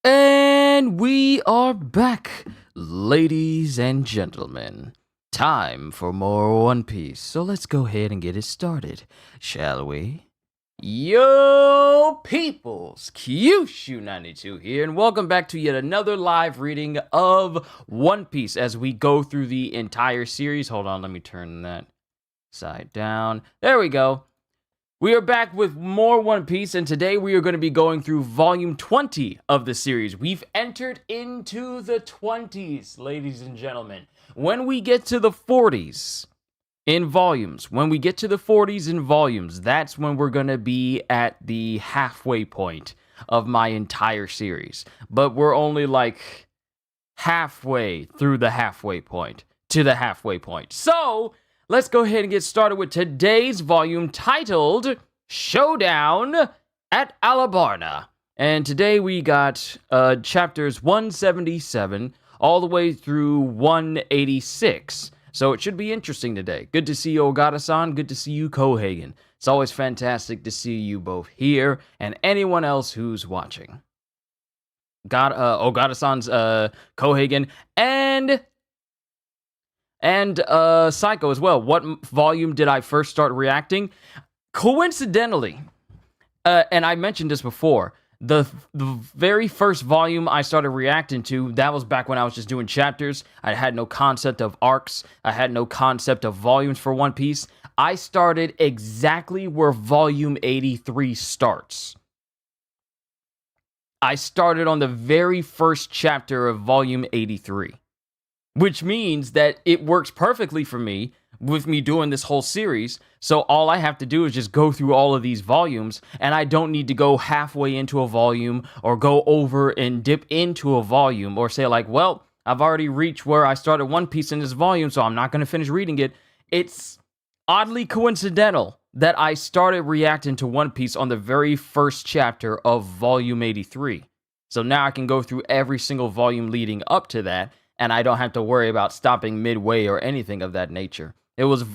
And we are back, ladies and gentlemen. Time for more One Piece, so let's go ahead and get it started, shall we? Yo, peoples! Kyushu92 here, and welcome back to yet another live reading of One Piece as we go through the entire series. Hold on, let me turn that side down. There we go. We are back with more One Piece, and today we are going to be going through Volume 20 of the series. We've entered into the 20s, ladies and gentlemen. When we get to the 40s in volumes, that's when we're going to be at the halfway point of my entire series. But we're only like halfway through the halfway point to the halfway point. So let's go ahead and get started with today's volume titled Showdown at Alubarna. And today we got chapters 177 all the way through 186. So it should be interesting today. Good to see you, Ogata-san. Good to see you, Kohagen. It's always fantastic to see you both here and anyone else who's watching. Ogata-san's Kohagen and Psycho as well. What volume did I first start reacting? Coincidentally, and I mentioned this before, the very first volume I started reacting to, that was back when I was just doing chapters. I had no concept of arcs. I had no concept of volumes for One Piece. I started exactly where volume 83 starts. I started on the very first chapter of volume 83. Which means that it works perfectly for me with me doing this whole series. So all I have to do is just go through all of these volumes, and I don't need to go halfway into a volume or go over and dip into a volume or say like, well, I've already reached where I started One Piece in this volume, so I'm not going to finish reading it. It's oddly coincidental that I started reacting to One Piece on the very first chapter of volume 83. So now I can go through every single volume leading up to that, and I don't have to worry about stopping midway or anything of that nature. It was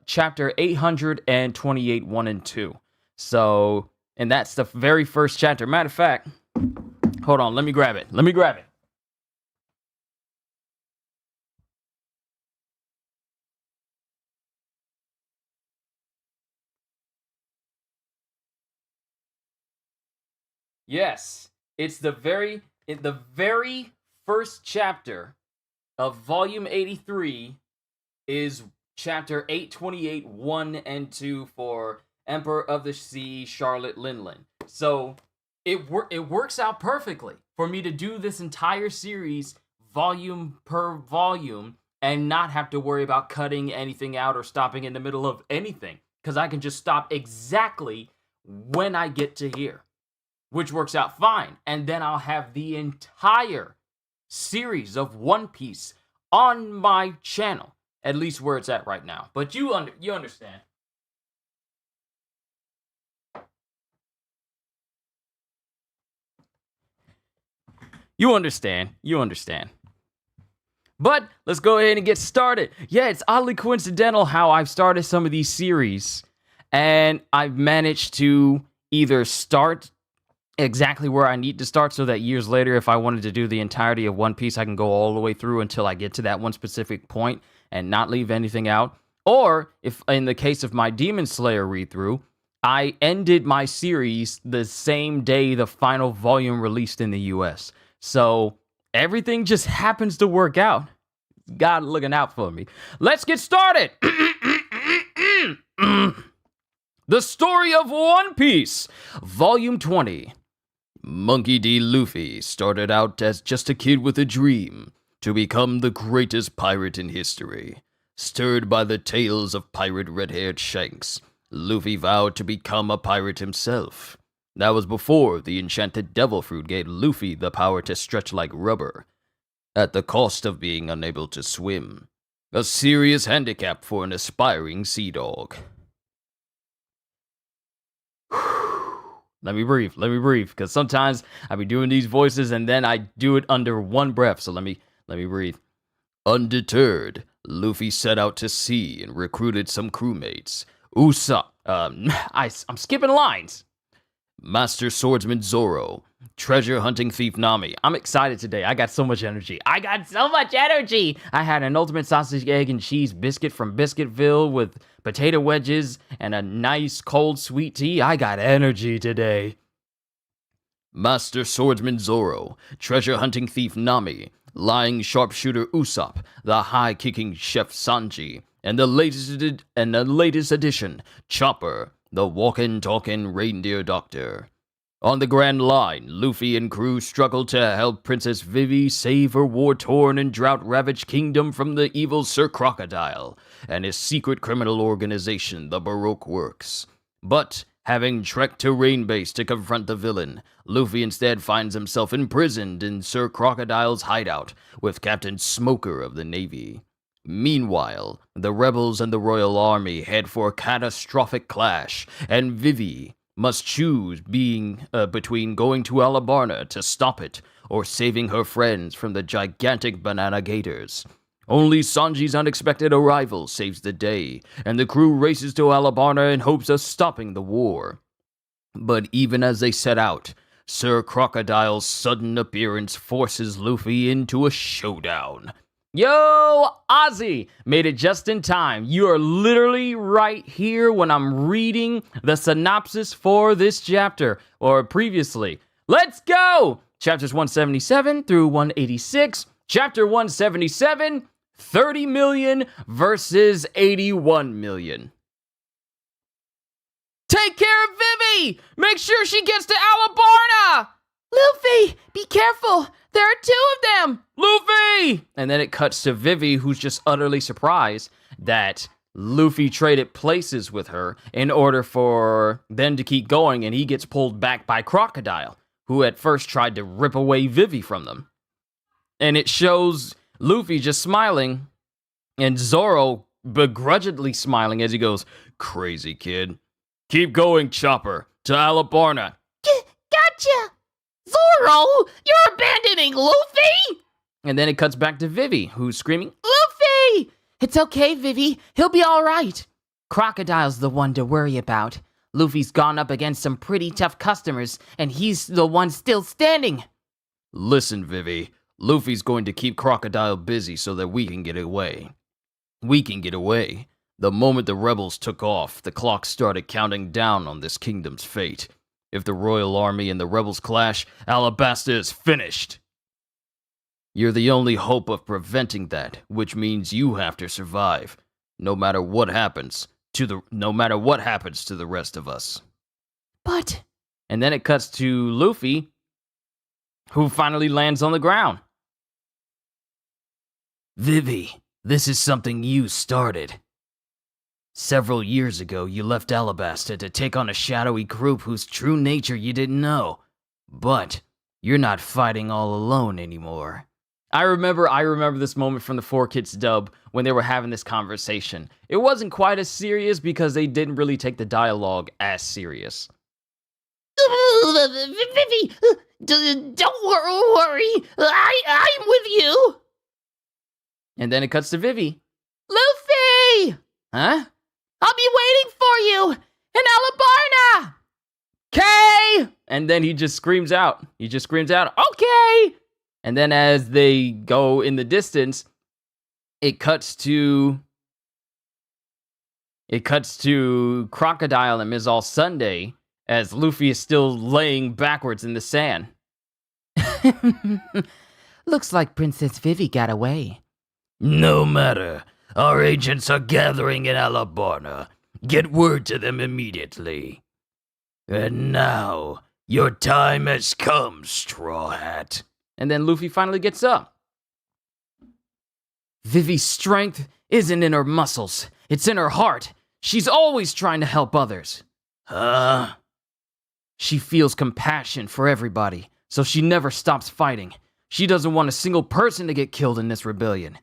chapter 828, 1 and 2. So, and that's the very first chapter. Matter of fact, hold on, let me grab it. Yes, it's the very first chapter of volume 83 is chapter 828, 1 and 2 for Emperor of the Sea, Charlotte Linlin. So it works out perfectly for me to do this entire series volume per volume and not have to worry about cutting anything out or stopping in the middle of anything, because I can just stop exactly when I get to here, which works out fine. And then I'll have the entire series of One Piece on my channel, at least where it's at right now. But you understand. You understand. But let's go ahead and get started. Yeah, it's oddly coincidental how I've started some of these series, and I've managed to either start exactly where I need to start so that years later, if I wanted to do the entirety of One Piece, I can go all the way through until I get to that one specific point and not leave anything out. Or, if in the case of my Demon Slayer read-through, I ended my series the same day the final volume released in the US. So everything just happens to work out. God looking out for me. Let's get started! The Story of One Piece, Volume 20. Monkey D. Luffy started out as just a kid with a dream to become the greatest pirate in history. Stirred by the tales of pirate red-haired Shanks, Luffy vowed to become a pirate himself. That was before the enchanted devil fruit gave Luffy the power to stretch like rubber, at the cost of being unable to swim. A serious handicap for an aspiring sea dog. Let me breathe, because sometimes I be doing these voices and then I do it under one breath, so let me breathe. Undeterred, Luffy set out to sea and recruited some crewmates. I'm skipping lines. Master Swordsman Zoro, treasure hunting thief Nami. I'm excited today. I got so much energy. I had an ultimate sausage, egg, and cheese biscuit from Biscuitville with potato wedges and a nice cold sweet tea. I got energy today. Master swordsman Zoro, treasure hunting thief Nami, lying sharpshooter Usopp, the high-kicking chef Sanji, and the latest addition, Chopper, the walking, talking reindeer doctor. On the Grand Line, Luffy and crew struggle to help Princess Vivi save her war-torn and drought-ravaged kingdom from the evil Sir Crocodile and his secret criminal organization, the Baroque Works. But, having trekked to Rain Base to confront the villain, Luffy instead finds himself imprisoned in Sir Crocodile's hideout with Captain Smoker of the Navy. Meanwhile, the rebels and the Royal Army head for a catastrophic clash, and Vivi must choose between going to Alubarna to stop it or saving her friends from the gigantic banana gators. Only Sanji's unexpected arrival saves the day, and the crew races to Alubarna in hopes of stopping the war. But even as they set out, Sir Crocodile's sudden appearance forces Luffy into a showdown. Yo, Ozzy! Made it just in time. You are literally right here when I'm reading the synopsis for this chapter, or previously. Let's go! Chapters 177 through 186. Chapter 177, 30 million versus 81 million. Take care of Vivi! Make sure she gets to Alubarna! Luffy, be careful! There are two of them! Luffy! And then it cuts to Vivi, who's just utterly surprised that Luffy traded places with her in order for them to keep going, and he gets pulled back by Crocodile, who at first tried to rip away Vivi from them. And it shows Luffy just smiling, and Zoro begrudgingly smiling as he goes, "Crazy kid. Keep going, Chopper, to Alubarna." Gotcha! Zoro, you're abandoning Luffy? And then it cuts back to Vivi, who's screaming, Luffy! It's okay, Vivi. He'll be all right. Crocodile's the one to worry about. Luffy's gone up against some pretty tough customers, and he's the one still standing. "Listen, Vivi, Luffy's going to keep Crocodile busy so that we can get away. We can get away. The moment the rebels took off, the clock started counting down on this kingdom's fate. If the Royal Army and the rebels clash, Alabasta is finished. You're the only hope of preventing that, which means you have to survive, no matter what happens to the rest of us." But... And then it cuts to Luffy, who finally lands on the ground. "Vivi, this is something you started. Several years ago, you left Alabasta to take on a shadowy group whose true nature you didn't know. But you're not fighting all alone anymore." I remember this moment from the 4Kids dub when they were having this conversation. It wasn't quite as serious because they didn't really take the dialogue as serious. Vivi, don't worry. I'm with you. And then it cuts to Vivi. Luffy! Huh? I'll be waiting for you in Alubarna! "Okay!" And then he just screams out, "Okay!" And then as they go in the distance, it cuts to Crocodile and Ms. All Sunday as Luffy is still laying backwards in the sand. Looks like Princess Vivi got away. "No matter. Our agents are gathering in Alubarna. Get word to them immediately. And now, your time has come, Straw Hat." And then Luffy finally gets up. "Vivi's strength isn't in her muscles. It's in her heart. She's always trying to help others." Huh? "She feels compassion for everybody, so she never stops fighting. She doesn't want a single person to get killed in this rebellion."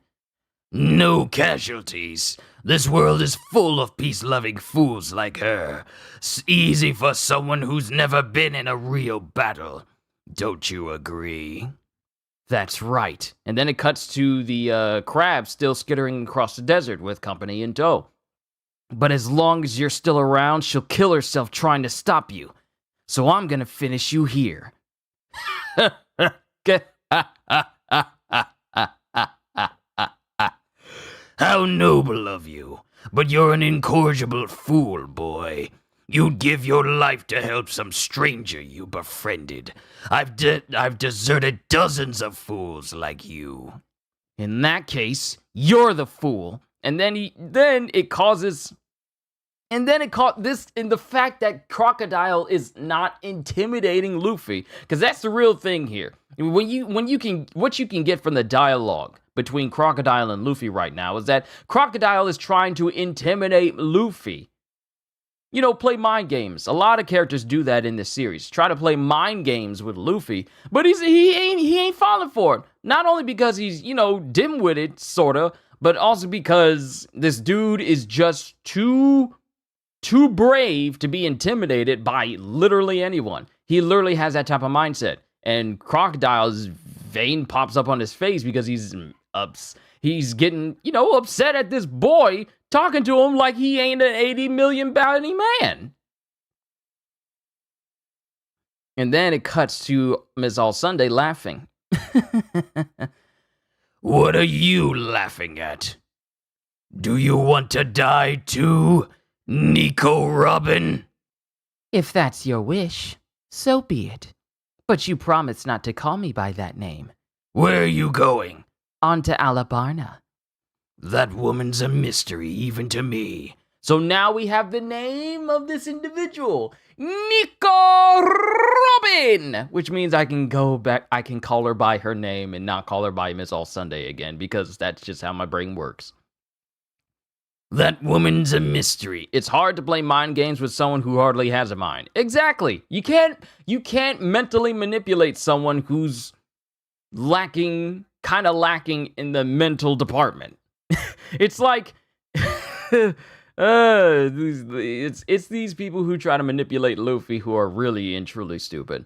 "No casualties. This world is full of peace-loving fools like her. It's easy for someone who's never been in a real battle. Don't you agree?" That's right. And then it cuts to the crab still skittering across the desert with company in tow. "But as long as you're still around, she'll kill herself trying to stop you. So I'm gonna finish you here." How noble of you, but you're an incorrigible fool, boy. You'd give your life to help some stranger you befriended. I've deserted dozens of fools like you. In that case, you're the fool. And then it causes this in the fact that Crocodile is not intimidating Luffy, because that's the real thing here. What you can get from the dialogue between Crocodile and Luffy right now is that Crocodile is trying to intimidate Luffy. You know, play mind games. A lot of characters do that in this series. Try to play mind games with Luffy, but he ain't falling for it. Not only because he's, dim-witted, sorta, but also because this dude is just too brave to be intimidated by literally anyone. He literally has that type of mindset. And Crocodile's vein pops up on his face because he's getting, upset at this boy talking to him like he ain't an 80 million bounty man. And then it cuts to Miss All Sunday laughing. What are you laughing at? Do you want to die too, Nico Robin? If that's your wish, so be it. But you promised not to call me by that name. Where are you going? On to Alubarna. That woman's a mystery even to me. So now we have the name of this individual, Nico Robin, which means I can go back, I can call her by her name and not call her by Miss All Sunday again, because that's just how my brain works. That woman's a mystery. It's hard to play mind games with someone who hardly has a mind. Exactly. You can't mentally manipulate someone who's kind of lacking in the mental department. It's like it's these people who try to manipulate Luffy who are really and truly stupid.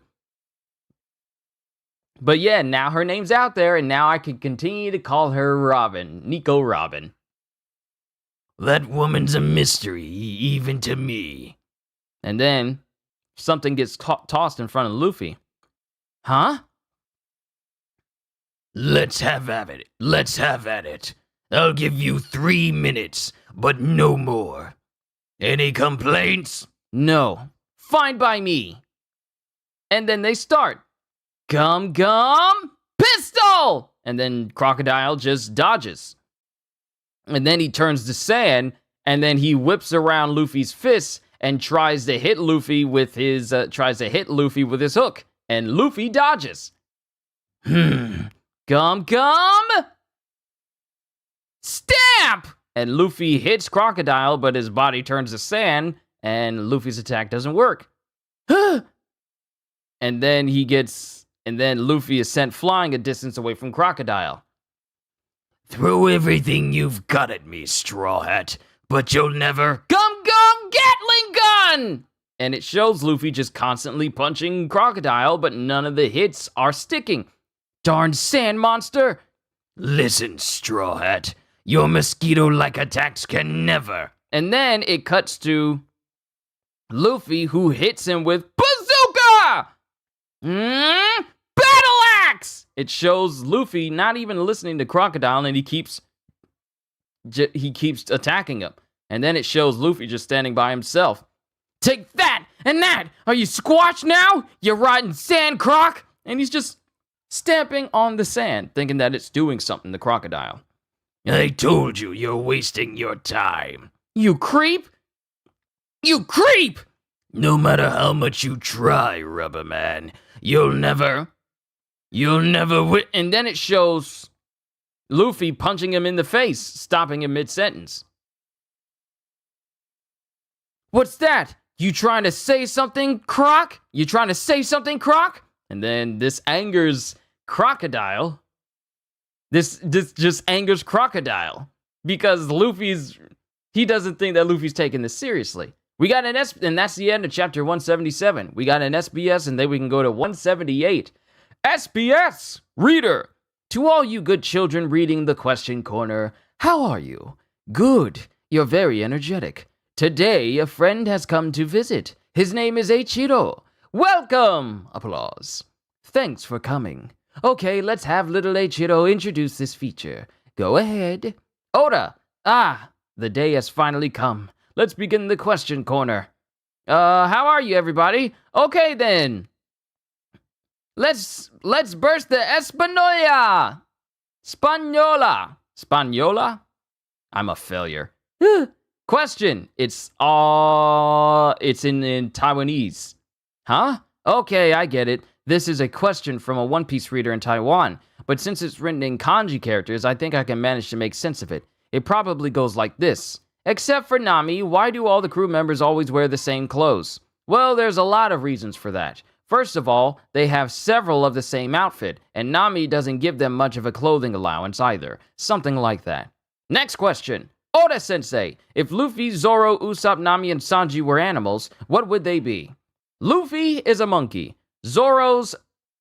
But yeah, now her name's out there, and now I can continue to call her Robin, Nico Robin. That woman's a mystery even to me. And then something gets tossed in front of Luffy. Huh? Let's have at it. Let's have at it. I'll give you 3 minutes, but no more. Any complaints? No. Fine by me. And then they start. Gum, pistol! And then Crocodile just dodges. And then he turns to sand, and then he whips around Luffy's fists and tries to hit Luffy with his hook. And Luffy dodges. Gum! Stamp! And Luffy hits Crocodile, but his body turns to sand, and Luffy's attack doesn't work. And then Luffy is sent flying a distance away from Crocodile. Throw everything you've got at me, Straw Hat, but you'll never... Gum, Gatling gun! And it shows Luffy just constantly punching Crocodile, but none of the hits are sticking. Darn sand monster! Listen, Straw Hat, your mosquito-like attacks can never... And then it cuts to Luffy, who hits him with Bazooka! Battle Axe! It shows Luffy not even listening to Crocodile, and he keeps attacking him. And then it shows Luffy just standing by himself. Take that and that! Are you squashed now, you rotten sand croc? And he's just stamping on the sand, thinking that it's doing something to Crocodile. I told you you're wasting your time. You creep! You creep! No matter how much you try, Rubber Man, you'll never win. And then it shows Luffy punching him in the face, stopping him mid-sentence. What's that? You trying to say something, Croc? You trying to say something, Croc? And then this angers Crocodile. This just angers Crocodile because he doesn't think that Luffy's taking this seriously. We got an and that's the end of chapter 177. We got an SBS, and then we can go to 178. SBS reader, to all you good children reading the question corner, how are you? Good. You're very energetic. Today, a friend has come to visit. His name is Eiichiro. Welcome! Applause. Thanks for coming. Okay, let's have little Eiichiro introduce this feature. Go ahead. Oda! The day has finally come. Let's begin the question corner. How are you, everybody? Okay, then. Let's burst the Espanola! Spaniola? I'm a failure. Question. It's in Taiwanese. Huh? Okay, I get it. This is a question from a One Piece reader in Taiwan, but since it's written in kanji characters, I think I can manage to make sense of it. It probably goes like this. Except for Nami, why do all the crew members always wear the same clothes? Well, there's a lot of reasons for that. First of all, they have several of the same outfit, and Nami doesn't give them much of a clothing allowance either. Something like that. Next question. Oda-sensei, if Luffy, Zoro, Usopp, Nami, and Sanji were animals, what would they be? Luffy is a monkey. Zoro's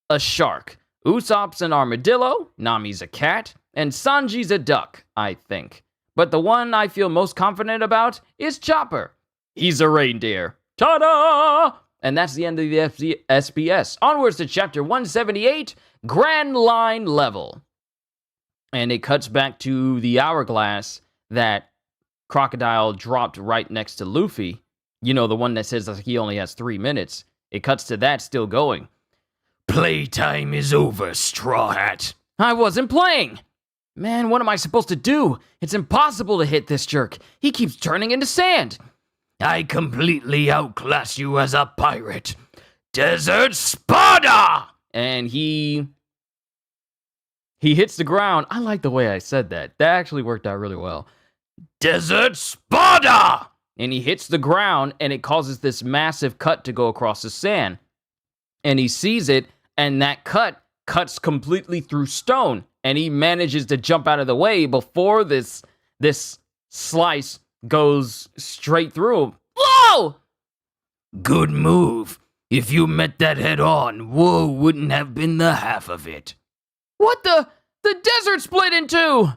a shark. Usopp's an armadillo. Nami's a cat. And Sanji's a duck, I think. But the one I feel most confident about is Chopper. He's a reindeer. Ta-da! And that's the end of the SBS. Onwards to chapter 178, Grand Line Level. And it cuts back to the hourglass that Crocodile dropped right next to Luffy. You know, the one that says that he only has 3 minutes. It cuts to that still going. Playtime is over, Straw Hat. I wasn't playing. Man, what am I supposed to do? It's impossible to hit this jerk. He keeps turning into sand. I completely outclass you as a pirate. Desert Spada! And he hits the ground. I like the way I said that. That actually worked out really well. Desert Spada! And he hits the ground, and it causes this massive cut to go across the sand. And he sees it, and that cut cuts completely through stone. And he manages to jump out of the way before this slice goes straight through him. Whoa! Good move. If you met that head on, woe wouldn't have been the half of it. What the desert split in two?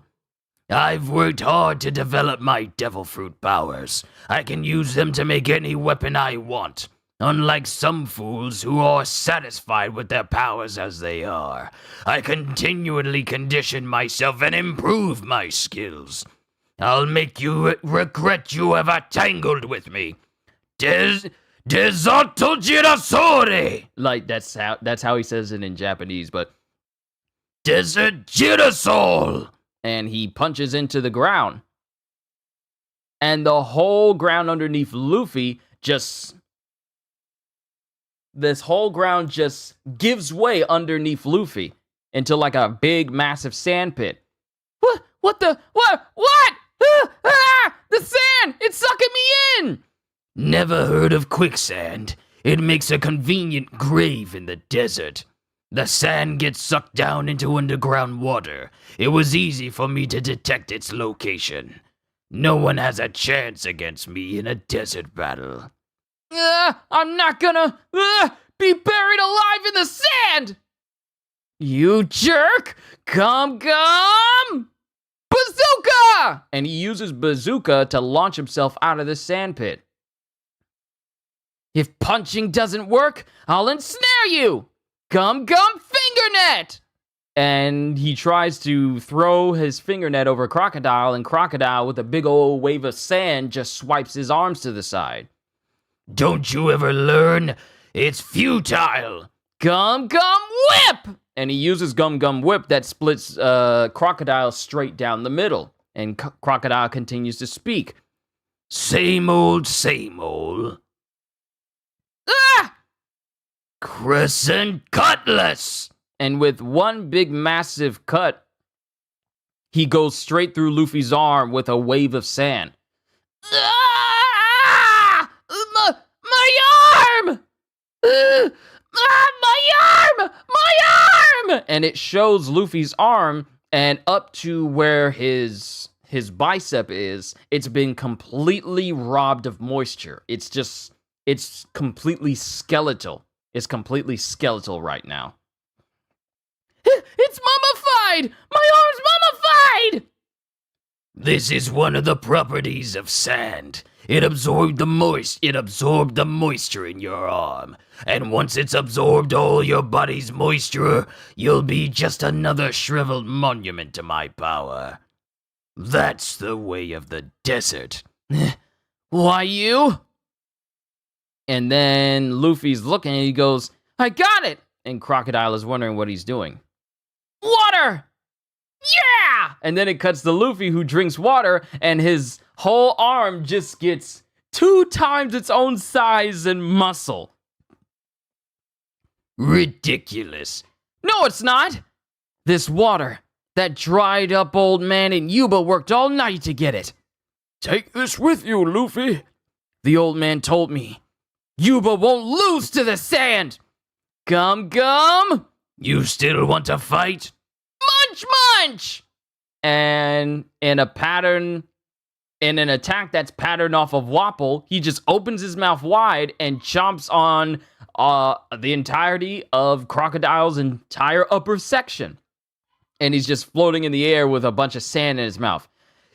I've worked hard to develop my devil fruit powers. I can use them to make any weapon I want. Unlike some fools who are satisfied with their powers as they are, I continually condition myself and improve my skills. I'll make you regret you ever tangled with me. Desotto girasole! Like, that's how he says it in Japanese, but... Desert girasole! And he punches into the ground. And the whole ground underneath Luffy just... This whole ground just gives way underneath Luffy into like a big, massive sand pit. What? The sand! It's sucking me in! Never heard of quicksand. It makes a convenient grave in the desert. The sand gets sucked down into underground water. It was easy for me to detect its location. No one has a chance against me in a desert battle. I'm not gonna be buried alive in the sand! You jerk! Come! Bazooka! And he uses bazooka to launch himself out of the sand pit. If punching doesn't work, I'll ensnare you! Gum fingernet! And he tries to throw his fingernet over Crocodile, and Crocodile, with a big old wave of sand, just swipes his arms to the side. Don't you ever learn? It's futile! Gum whip! And he uses Gum Whip that splits Crocodile straight down the middle. And Crocodile continues to speak. Same old, same old. Ah! Crescent Cutlass! And with one big massive cut, he goes straight through Luffy's arm with a wave of sand. Ah! My arm! My arm! My arm! And it shows Luffy's arm, and up to where his bicep is, it's been completely robbed of moisture. It's completely skeletal. It's completely skeletal right now. It's mummified! My arm's mummified! This is one of the properties of sand. It absorbed the moisture in your arm. And once it's absorbed all your body's moisture, you'll be just another shriveled monument to my power. That's the way of the desert. Why you? And then Luffy's looking and he goes, I got it! And Crocodile is wondering what he's doing. Water! Yeah! And then it cuts to Luffy who drinks water and his whole arm just gets 2 times its own size and muscle. Ridiculous. No, it's not! This water, that dried up old man in Yuba worked all night to get it. Take this with you, Luffy. The old man told me. Yuba won't lose to the sand! Gum Gum! You still want to fight? Munch Munch! And in an attack that's patterned off of Wapple, he just opens his mouth wide and chomps on the entirety of Crocodile's entire upper section. And he's just floating in the air with a bunch of sand in his mouth.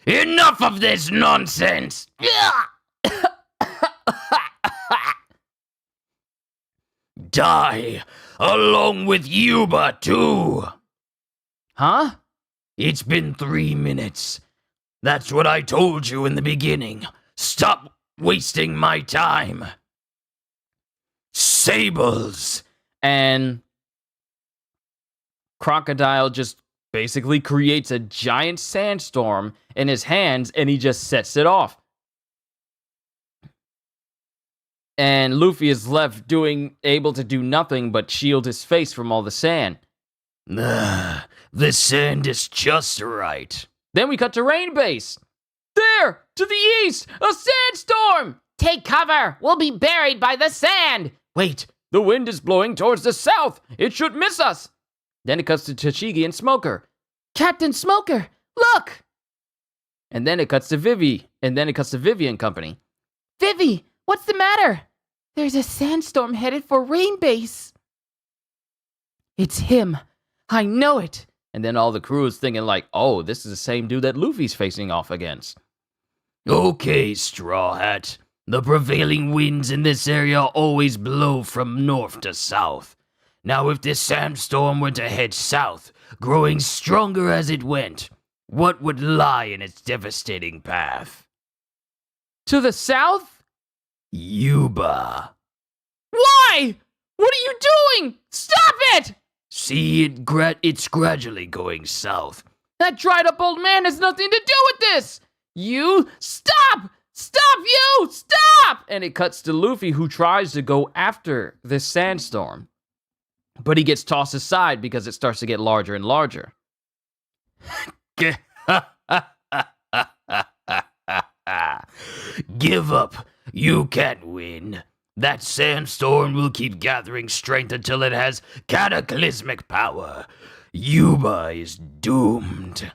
Enough of this nonsense! Die, along with Yuba, too! Huh? It's been 3 minutes. That's what I told you in the beginning. Stop wasting my time. Sables! And Crocodile just basically creates a giant sandstorm in his hands and he just sets it off. And Luffy is left able to do nothing but shield his face from all the sand. The sand is just right. Then we cut to Rain Base. There, to the east, a sandstorm! Take cover! We'll be buried by the sand! Wait, the wind is blowing towards the south! It should miss us! Then it cuts to Tashigi and Smoker. Captain Smoker, look! And then it cuts to Vivi, and and company. Vivi, what's the matter? There's a sandstorm headed for Rain Base. It's him. I know it. And then all the crew is thinking like, oh, this is the same dude that Luffy's facing off against. Okay, Straw Hat. The prevailing winds in this area always blow from north to south. Now, if this sandstorm were to head south, growing stronger as it went, what would lie in its devastating path? To the south? Yuba. Why? What are you doing? Stop it! See, it's gradually going south. That dried up old man has nothing to do with this! You, stop! Stop, you! Stop! And it cuts to Luffy who tries to go after this sandstorm. But he gets tossed aside because it starts to get larger and larger. Give up. You can't win. That sandstorm will keep gathering strength until it has cataclysmic power. Yuba is doomed.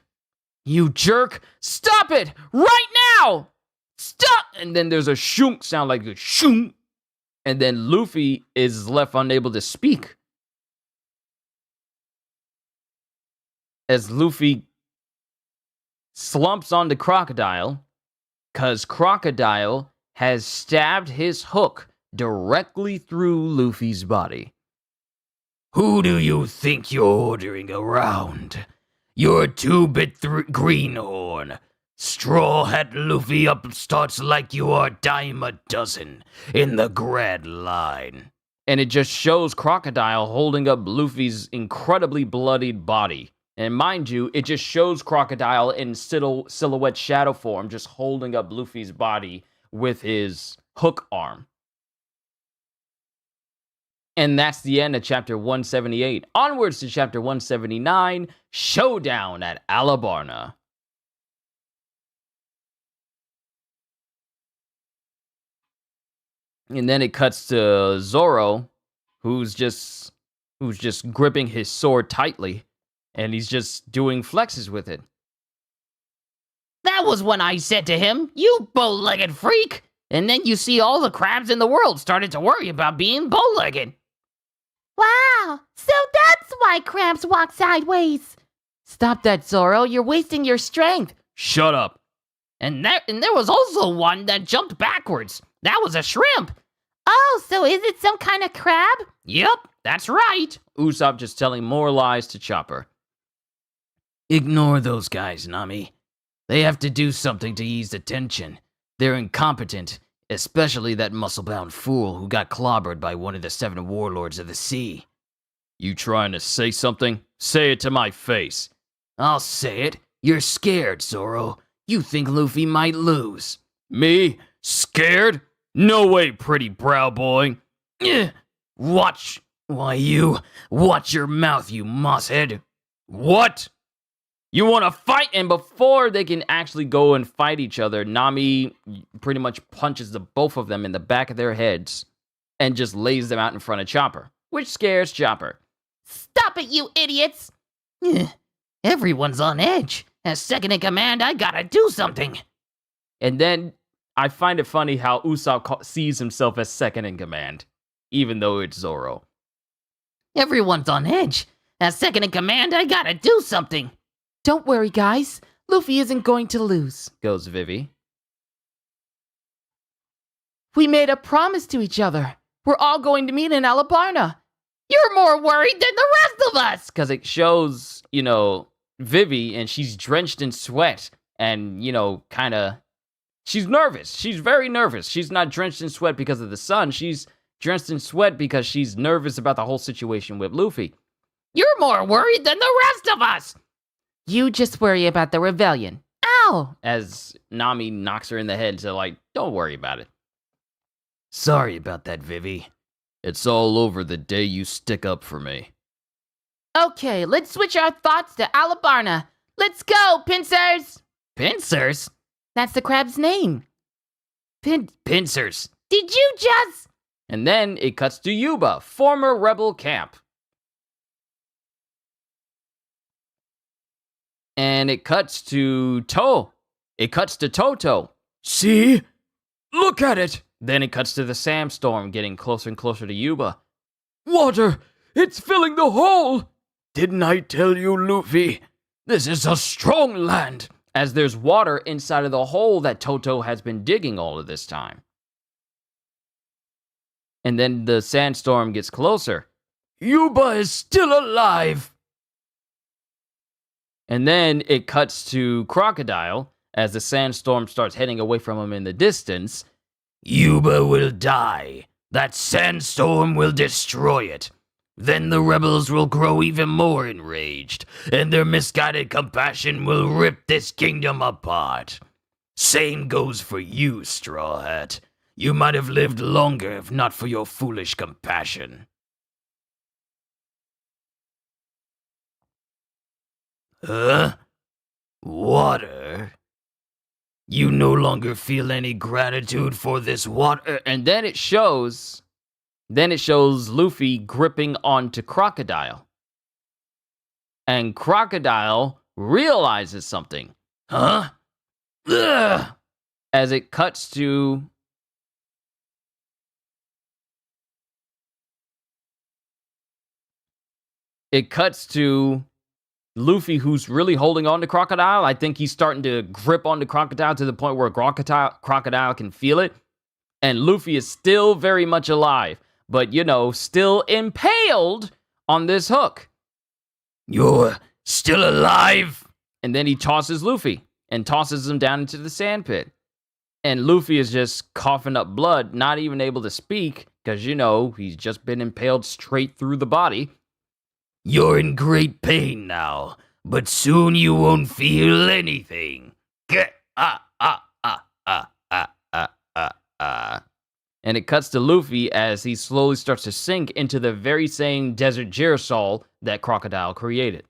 You jerk! Stop it! Right now! Stop! And then there's a shunk sound like a shunk. And then Luffy is left unable to speak. As Luffy slumps onto Crocodile, because Crocodile has stabbed his hook directly through Luffy's body. Who do you think you're ordering around? You're 2-bit greenhorn. Straw Hat Luffy upstarts like you are dime a dozen in the Grand Line. And it just shows Crocodile holding up Luffy's incredibly bloodied body. And mind you, it just shows Crocodile in silhouette shadow form just holding up Luffy's body with his hook arm. And that's the end of chapter 178. Onwards to chapter 179, Showdown at Alubarna. And then it cuts to Zoro, who's just gripping his sword tightly, and he's just doing flexes with it. That was when I said to him, "You bow-legged freak!" And then you see all the crabs in the world started to worry about being bow-legged. Wow, so that's why crabs walk sideways. Stop that, Zoro. You're wasting your strength. Shut up. And there was also one that jumped backwards. That was a shrimp. Oh, so is it some kind of crab? Yep, that's right. Usopp just telling more lies to Chopper. Ignore those guys, Nami. They have to do something to ease the tension. They're incompetent, especially that muscle-bound fool who got clobbered by one of the 7 warlords of the sea. You trying to say something? Say it to my face. I'll say it. You're scared, Zoro. You think Luffy might lose. Me? Scared? No way, pretty brow boy. Watch. Why, watch your mouth, you mosshead. What? You want to fight? And before they can actually go and fight each other, Nami pretty much punches the both of them in the back of their heads and just lays them out in front of Chopper, which scares Chopper. Stop it, you idiots! Everyone's on edge. As second in command, I gotta do something. And then I find it funny how Usopp sees himself as second in command, even though it's Zoro. Everyone's on edge. As second in command, I gotta do something. Don't worry, guys. Luffy isn't going to lose, Goes Vivi. We made a promise to each other. We're all going to meet in Alubarna. You're more worried than the rest of us. Because it shows, Vivi, and she's drenched in sweat, and, kind of, she's nervous. She's very nervous. She's not drenched in sweat because of the sun. She's drenched in sweat because she's nervous about the whole situation with Luffy. You're more worried than the rest of us. You just worry about the rebellion. Ow! As Nami knocks her in the head to, don't worry about it. Sorry about that, Vivi. It's all over the day you stick up for me. Okay, let's switch our thoughts to Alubarna. Let's go, pincers! Pincers? That's the crab's name. Pincers. Did you just... And then it cuts to Yuba, former rebel camp. And it cuts to Toto. See? Look at it! Then it cuts to the sandstorm getting closer and closer to Yuba. Water! It's filling the hole! Didn't I tell you, Luffy? This is a strong land! As there's water inside of the hole that Toto has been digging all of this time. And then the sandstorm gets closer. Yuba is still alive! And then it cuts to Crocodile as the sandstorm starts heading away from him in the distance. Yuba will die. That sandstorm will destroy it. Then the rebels will grow even more enraged, and their misguided compassion will rip this kingdom apart. Same goes for you, Straw Hat. You might have lived longer if not for your foolish compassion. Water? You no longer feel any gratitude for this water? And then it shows Luffy gripping onto Crocodile. And Crocodile realizes something. Huh? Ugh. As it cuts to Luffy, who's really holding on to Crocodile. I think he's starting to grip onto Crocodile to the point where Crocodile can feel it. And Luffy is still very much alive, but, still impaled on this hook. You're still alive? And then he tosses Luffy and tosses him down into the sand pit. And Luffy is just coughing up blood, not even able to speak, because, he's just been impaled straight through the body. You're in great pain now, but soon you won't feel anything. And it cuts to Luffy as he slowly starts to sink into the very same desert girasol that Crocodile created.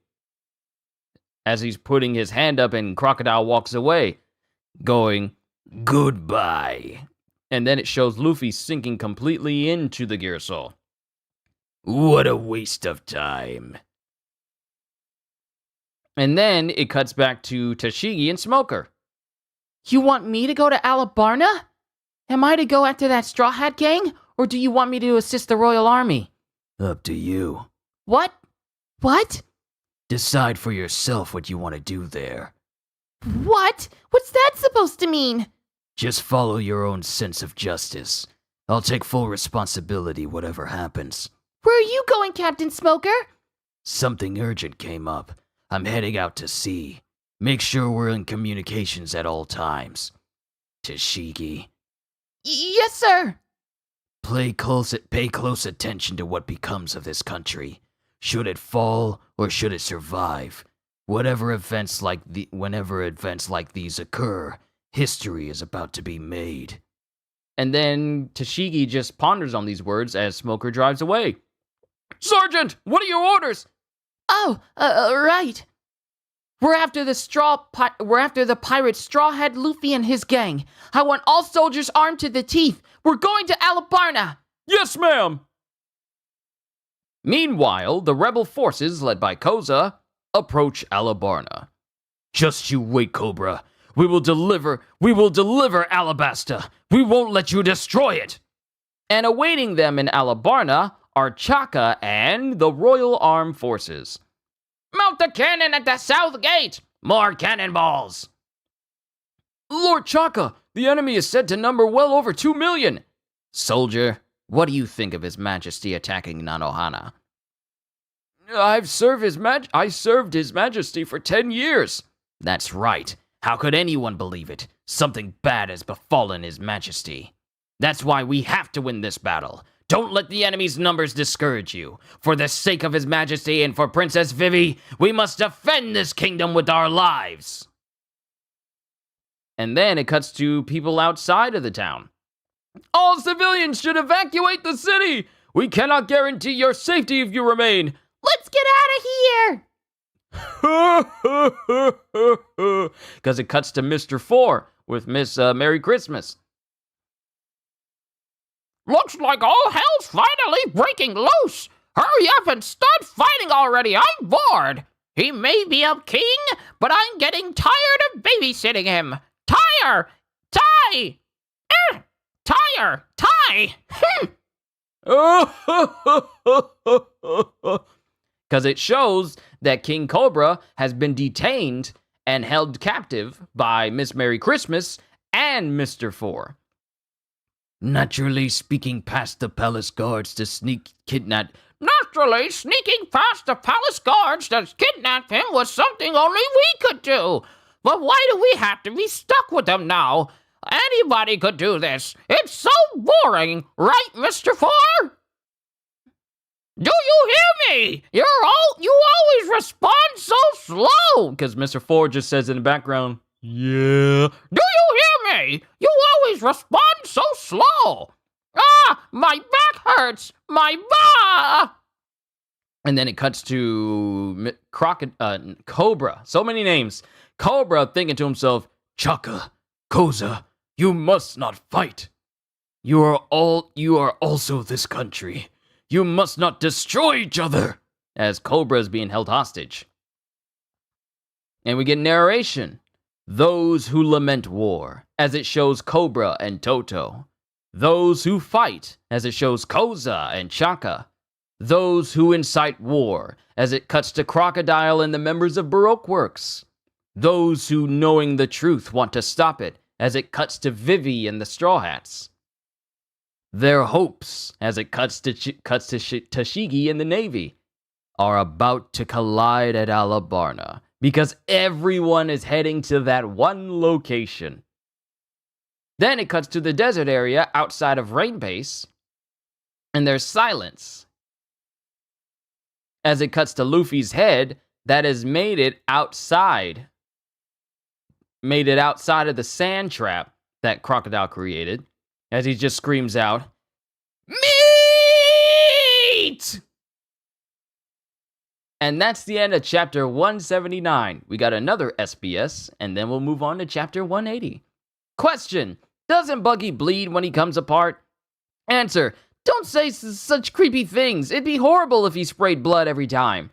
As he's putting his hand up and Crocodile walks away, going, goodbye. And then it shows Luffy sinking completely into the girasol. What a waste of time. And then it cuts back to Tashigi and Smoker. You want me to go to Alubarna? Am I to go after that Straw Hat gang, or do you want me to assist the Royal Army? Up to you. What? What? Decide for yourself what you want to do there. What? What's that supposed to mean? Just follow your own sense of justice. I'll take full responsibility whatever happens. Where are you going, Captain Smoker? Something urgent came up. I'm heading out to sea. Make sure we're in communications at all times. Tashigi. Yes, sir. Pay close attention to what becomes of this country. Should it fall or should it survive? Whenever events like these occur, history is about to be made. And then Tashigi just ponders on these words as Smoker drives away. Sergeant, what are your orders? Oh, right. We're after the pirate Straw Hat Luffy and his gang. I want all soldiers armed to the teeth. We're going to Alubarna. Yes, ma'am. Meanwhile, the rebel forces, led by Koza, approach Alubarna. Just you wait, Cobra. We will deliver Alabasta. We won't let you destroy it. And awaiting them in Alubarna are Chaka and the Royal Armed Forces. Mount the cannon at the south gate! More cannonballs! Lord Chaka, the enemy is said to number well over 2 million. Soldier, what do you think of His Majesty attacking Nanohana? I served His Majesty for 10 years. That's right. How could anyone believe it? Something bad has befallen His Majesty. That's why we have to win this battle. Don't let the enemy's numbers discourage you. For the sake of His Majesty and for Princess Vivi, we must defend this kingdom with our lives. And then it cuts to people outside of the town. All civilians should evacuate the city. We cannot guarantee your safety if you remain. Let's get out of here. Because it cuts to Mr. 4 with Miss Merry Christmas. Looks like all hell's finally breaking loose. Hurry up and start fighting already. I'm bored. He may be a king, but I'm getting tired of babysitting him. Tire! Tie! Tire! Tie! Because it shows that King Cobra has been detained and held captive by Miss Merry Christmas and Mr. 4. Naturally sneaking past the palace guards to kidnap him was something only we could do. But why do we have to be stuck with them now? Anybody could do this. It's so boring, right, Mr. 4? Do you hear me? You always respond so slow. Because Mr. 4 just says in the background, yeah. Do you hear me? You always respond so slow. Ah, my back hurts. My back. And then it cuts to Cobra. So many names. Cobra thinking to himself, Chaka, Koza, you must not fight. You are also this country. You must not destroy each other. As Cobra is being held hostage. And we get narration. Those who lament war, as it shows Cobra and Toto. Those who fight, as it shows Koza and Chaka. Those who incite war, as it cuts to Crocodile and the members of Baroque Works. Those who, knowing the truth, want to stop it, as it cuts to Vivi and the Straw Hats. Their hopes, as it cuts to Tashigi and the Navy, are about to collide at Alubarna, because everyone is heading to that one location. Then it cuts to the desert area outside of Rain Base, and there's silence. As it cuts to Luffy's head, that has made it outside of the sand trap that Crocodile created, as he just screams out, "Meat!" And that's the end of chapter 179. We got another SBS, and then we'll move on to chapter 180. Question: doesn't Buggy bleed when he comes apart? Answer: don't say such creepy things. It'd be horrible if he sprayed blood every time.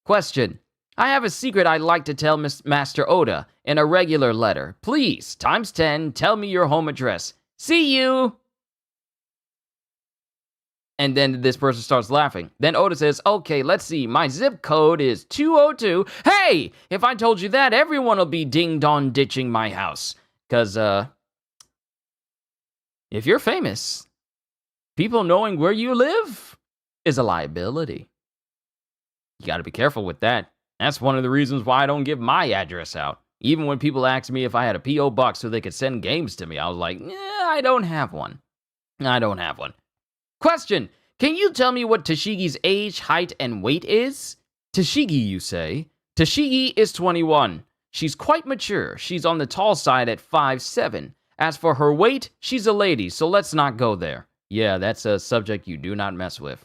Question: I have a secret I'd like to tell Master Oda in a regular letter. Please, ×10, tell me your home address. See you! And then this person starts laughing. Then Oda says, okay, let's see. My zip code is 202. Hey, if I told you that, everyone will be ding-dong ditching my house. Because, if you're famous, people knowing where you live is a liability. You got to be careful with that. That's one of the reasons why I don't give my address out. Even when people ask me if I had a P.O. box so they could send games to me, I was like, I don't have one. I don't have one. Question: can you tell me what Tashigi's age, height, and weight is? Tashigi, you say? Tashigi is 21. She's quite mature. She's on the tall side at 5'7". As for her weight, she's a lady, so let's not go there. Yeah, that's a subject you do not mess with.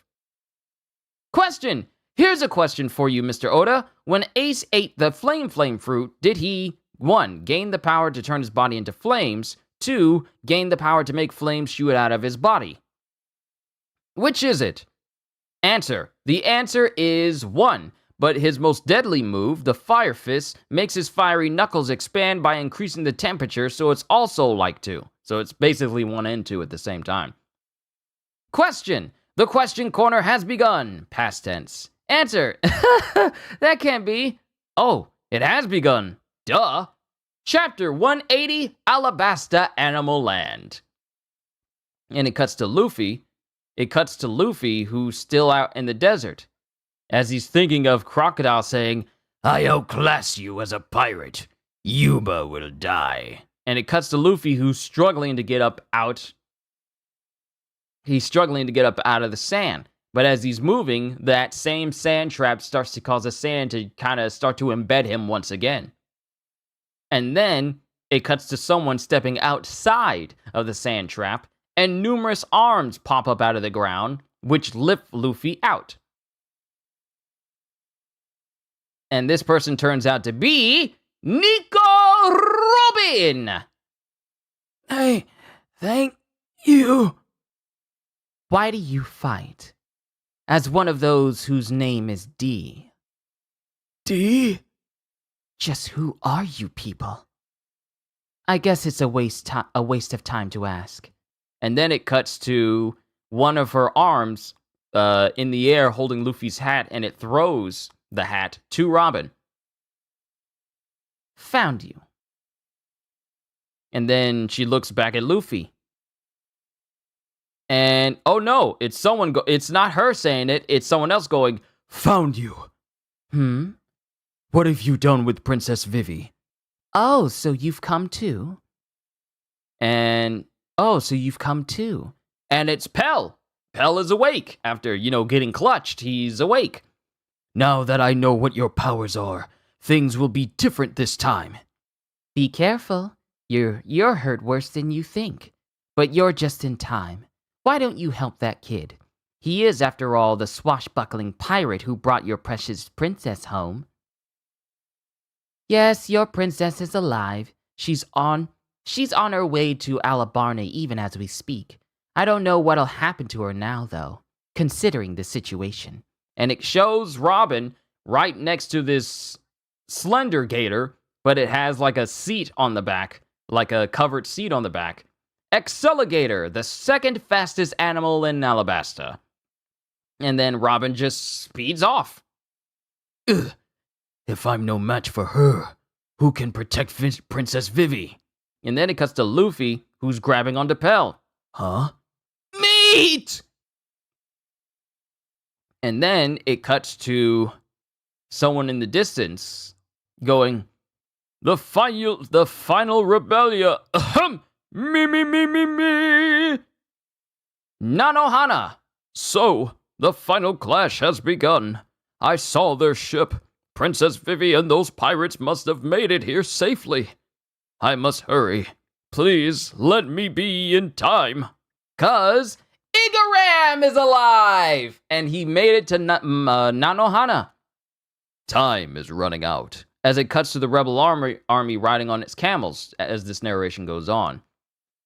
Question: here's a question for you, Mr. Oda. When Ace ate the flame fruit, did he 1. Gain the power to turn his body into flames, 2. Gain the power to make flames shoot out of his body? Which is it? Answer: the answer is 1, but his most deadly move, the Fire Fist, makes his fiery knuckles expand by increasing the temperature, so it's also like 2. So it's basically 1 and 2 at the same time. Question: the question corner has begun. Past tense. Answer: that can't be. Oh, it has begun. Duh. Chapter 180, Alabasta Animal Land. And it cuts to Luffy. It cuts to Luffy, who's still out in the desert, as he's thinking of Crocodile saying, I outclass you as a pirate. Yuba will die. And it cuts to Luffy, who's struggling to get up out. He's struggling to get up out of the sand. But as he's moving, that same sand trap starts to cause the sand to kind of start to embed him once again. And then it cuts to someone stepping outside of the sand trap, and numerous arms pop up out of the ground, which lift Luffy out. And this person turns out to be Nico Robin! Hey, thank you. Why do you fight? As one of those whose name is D. D? Just who are you people? I guess it's a waste of time to ask. And then it cuts to one of her arms in the air holding Luffy's hat, and it throws the hat to Robin. Found you. And then she looks back at Luffy. And, oh no, it's someone, it's not her saying it, it's someone else going, Found you. What have you done with Princess Vivi? Oh, so you've come too? And, and it's Pell. Pell is awake after, getting clutched. He's awake. Now that I know what your powers are, things will be different this time. Be careful. You're hurt worse than you think. But you're just in time. Why don't you help that kid? He is, after all, the swashbuckling pirate who brought your precious princess home. Yes, your princess is alive. She's on her way to Alubarna even as we speak. I don't know what'll happen to her now, though, considering the situation. And it shows Robin right next to this slender gator, but it has like a seat on the back, like a covered seat on the back. Excelligator, the second fastest animal in Alabasta. And then Robin just speeds off. Ugh. If I'm no match for her, who can protect Princess Vivi? And then it cuts to Luffy, who's grabbing onto Pell. Huh? Meat! And then it cuts to someone in the distance going, The final rebellion. Ahem! Me. Nanohana. So, the final clash has begun. I saw their ship. Princess Vivi and those pirates must have made it here safely. I must hurry. Please let me be in time. 'Cause Igaram is alive! And he made it to Nanohana. Time is running out. As it cuts to the rebel army riding on its camels as this narration goes on.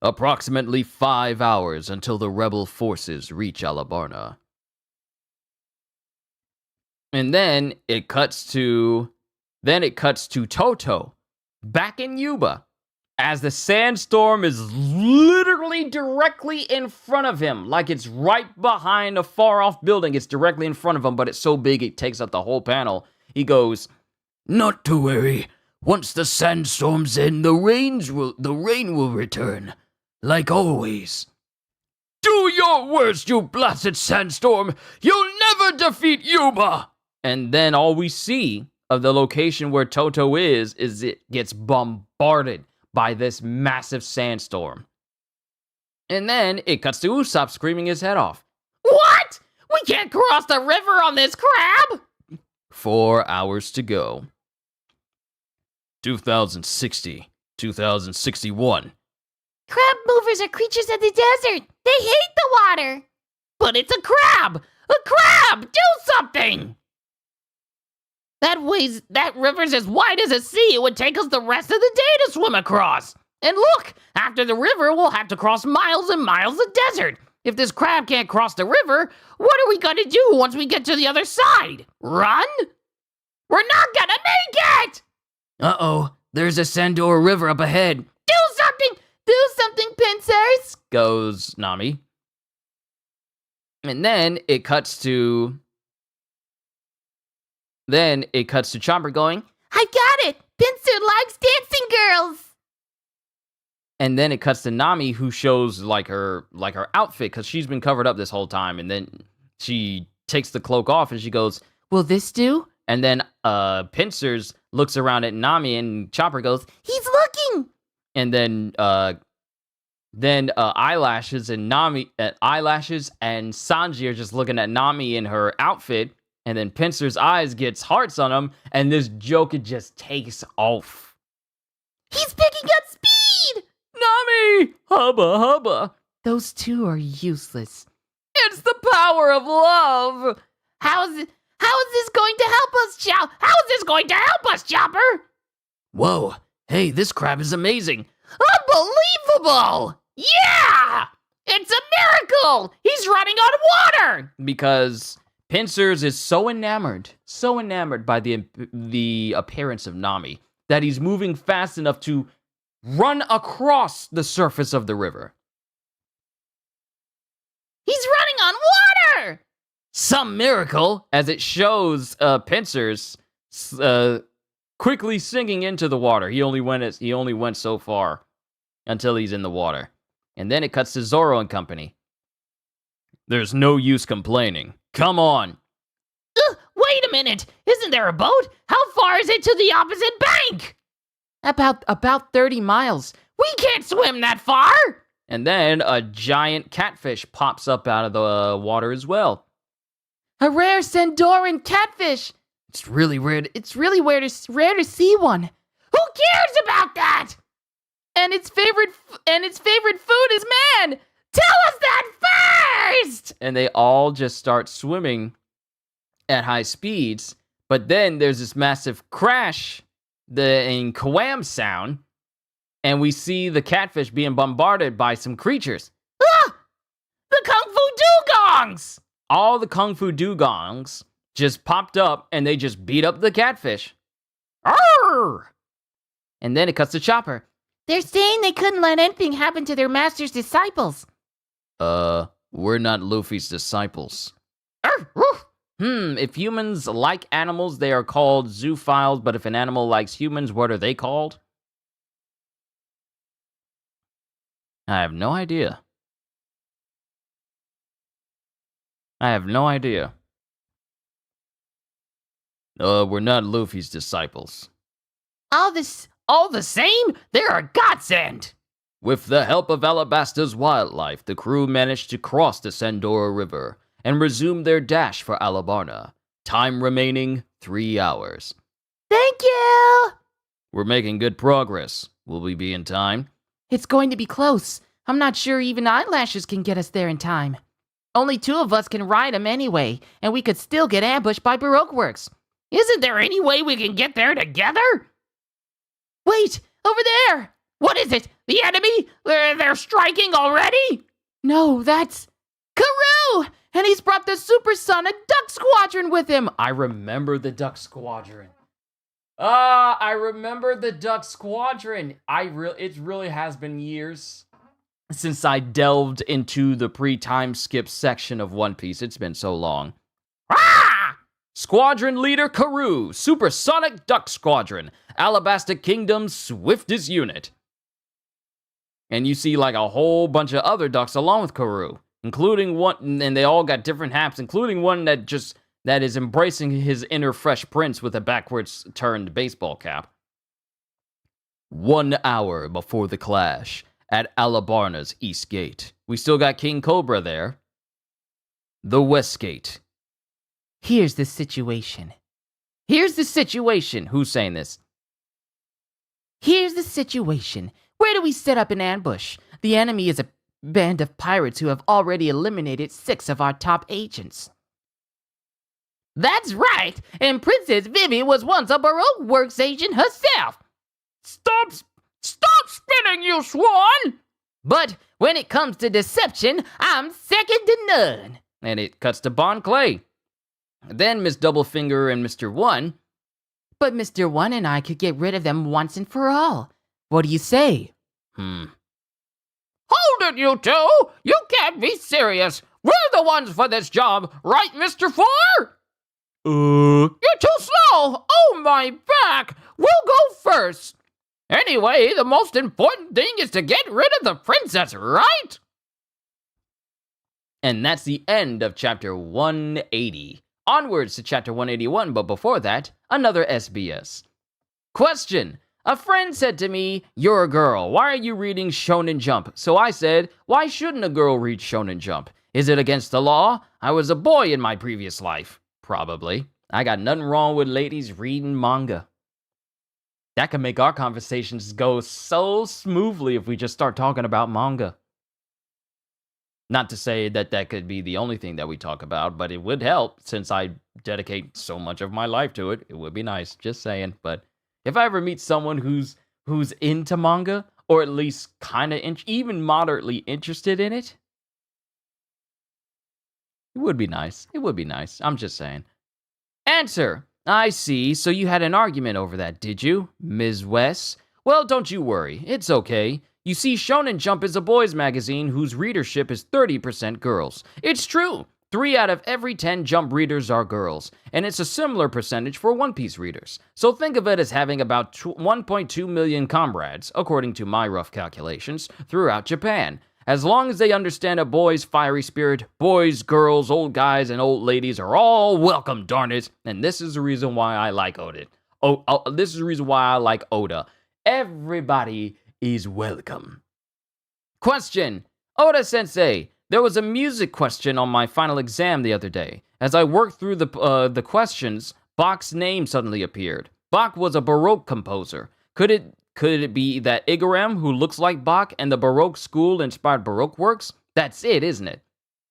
Approximately 5 hours until the rebel forces reach Alubarna. And then it cuts to Toto back in Yuba. as the sandstorm is literally directly in front of him. Like it's right behind a far-off building. It's directly in front of him, but it's so big it takes up the whole panel. He goes, Not to worry. Once the sandstorm's in, the rain will return. Like always. Do your worst, you blasted sandstorm! You'll never defeat Yuma! and then all we see of the location where Toto is it gets bombarded by this massive sandstorm. And then it cuts to Usopp screaming his head off. What? We can't cross the river on this crab? 4 hours to go. 2060, 2061. Crab movers are creatures of the desert. They hate the water. But it's a crab! A crab! Do something! That river's as wide as a sea. It would take us the rest of the day to swim across. And look, after the river, we'll have to cross miles and miles of desert. If this crab can't cross the river, what are we gonna do once we get to the other side? Run? We're not gonna make it! Uh-oh, there's a Sandor River up ahead, Do something! Do something, pincers. goes Nami. And then it cuts to Chopper going, I got it. Pincer likes dancing girls. and then it cuts to Nami, who shows like her outfit, because she's been covered up this whole time, and then she takes the cloak off and she goes, Will this do? and then Pincers looks around at Nami and Chopper goes, He's looking. and then Eyelashes and Sanji are just looking at Nami in her outfit, and then Pincer's eyes gets hearts on him, and this Joker just takes off. He's picking up speed. Nami! Hubba hubba! Those two are useless. It's the power of love! How is this going to help us, Chopper? How is this going to help us, Chopper? Whoa, hey, this crab is amazing! Unbelievable! Yeah! It's a miracle! He's running on water! Because Pincers is so enamored by the appearance of Nami, that he's moving fast enough to run across the surface of the river. He's running on water! Some miracle, as it shows Pincers quickly sinking into the water. He only went so far until he's in the water. And then it cuts to Zoro and company. There's no use complaining. Come on. Wait a minute! Isn't there a boat? How far is it to the opposite bank? About 30 miles. We can't swim that far! And then a giant catfish pops up out of the water as well. A rare Sandoran catfish. It's really rare. Rare to see one. Who cares about that? And its favorite food is man. Tell us that first! And they all just start swimming at high speeds. But then there's this massive crash, in Kawam sound, and we see the catfish being bombarded by some creatures. Ah! The Kung Fu Dugongs! All the Kung Fu Dugongs just popped up, and they just beat up the catfish. Arr! And then it cuts to Chopper. They're saying they couldn't let anything happen to their master's disciples. We're not Luffy's disciples. Arr! Woof! If humans like animals, they are called zoophiles, but if an animal likes humans, what are they called? I have no idea. We're not Luffy's disciples. All the same, they're a godsend! With the help of Alabasta's wildlife, the crew managed to cross the Sandora River and resume their dash for Alubarna. Time remaining 3 hours. Thank you. We're making good progress. Will we be in time? It's going to be close. I'm not sure even Eyelashes can get us there in time. Only 2 of us can ride him anyway, and we could still get ambushed by Baroque Works. Isn't there any way we can get there together? Wait, over there! What is it? The enemy? They're striking already? No, that's Karoo! And he's brought the Supersonic Duck Squadron with him! I remember the Duck Squadron. I remember the Duck Squadron. It really has been years since I delved into the pre-time skip section of One Piece. It's been so long. Ah! Squadron Leader Karoo, Supersonic Duck Squadron, Alabasta Kingdom's swiftest unit. And you see like a whole bunch of other ducks along with Karoo, including one, and they all got different haps, including one that is embracing his inner Fresh Prince with a backwards turned baseball cap. 1 hour before the clash at Alubarna's East Gate. We still got King Cobra there. The West Gate. Here's the situation. Here's the situation. Who's saying this? Here's the situation. Where do we set up an ambush? The enemy is a band of pirates who have already eliminated 6 of our top agents. That's right, and Princess Vivi was once a Baroque Works agent herself. Stop spinning, you swan! But when it comes to deception, I'm second to none. And it cuts to Bon Clay. Then Miss Doublefinger and Mr. One. But Mr. One and I could get rid of them once and for all. What do you say? Hold it, you two! You can't be serious! We're the ones for this job, right, Mr. Four? You're too slow! Oh, my back! We'll go first! Anyway, the most important thing is to get rid of the princess, right? And that's the end of chapter 180. Onwards to chapter 181, but before that, another SBS. Question. A friend said to me, "You're a girl. Why are you reading Shonen Jump?" So I said, "Why shouldn't a girl read Shonen Jump? Is it against the law? I was a boy in my previous life." Probably. I got nothing wrong with ladies reading manga. That could make our conversations go so smoothly if we just start talking about manga. Not to say that that could be the only thing that we talk about, but it would help since I dedicate so much of my life to it. It would be nice, just saying. But if I ever meet someone who's into manga, or at least kind of even moderately interested in it, it would be nice. It would be nice. I'm just saying. Answer. I see. So you had an argument over that, did you, Ms. West? Well, don't you worry. It's okay. You see, Shonen Jump is a boys' magazine whose readership is 30% girls. It's true. 3 out of every 10 Jump readers are girls, and it's a similar percentage for One Piece readers. So think of it as having about 1.2 million comrades, according to my rough calculations, throughout Japan. As long as they understand a boy's fiery spirit, boys, girls, old guys, and old ladies are all welcome, darn it. And this is the reason why I like Oda. This is the reason why I like Oda. Everybody is welcome. Question. Oda-sensei, there was a music question on my final exam the other day. As I worked through the questions, Bach's name suddenly appeared. Bach was a Baroque composer. Could it be that Igaram, who looks like Bach, and the Baroque school inspired Baroque works? That's it, isn't it?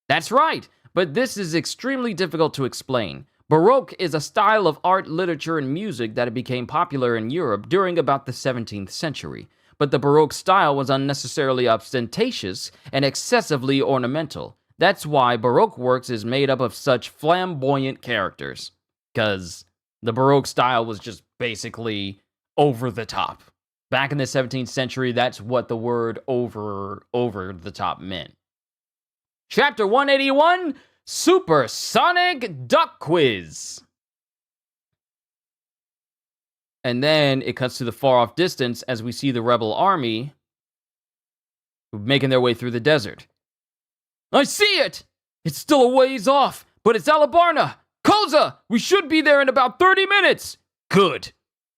That's right, but this is extremely difficult to explain. Baroque is a style of art, literature, and music that became popular in Europe during about the 17th century. But the Baroque style was unnecessarily ostentatious and excessively ornamental. That's why Baroque works is made up of such flamboyant characters. Because the Baroque style was just basically over the top. Back in the 17th century, that's what the word over the top meant. Chapter 181, Supersonic Duck Quiz. And then it cuts to the far-off distance as we see the rebel army making their way through the desert. I see it! It's still a ways off, but it's Alubarna! Koza! We should be there in about 30 minutes! Good.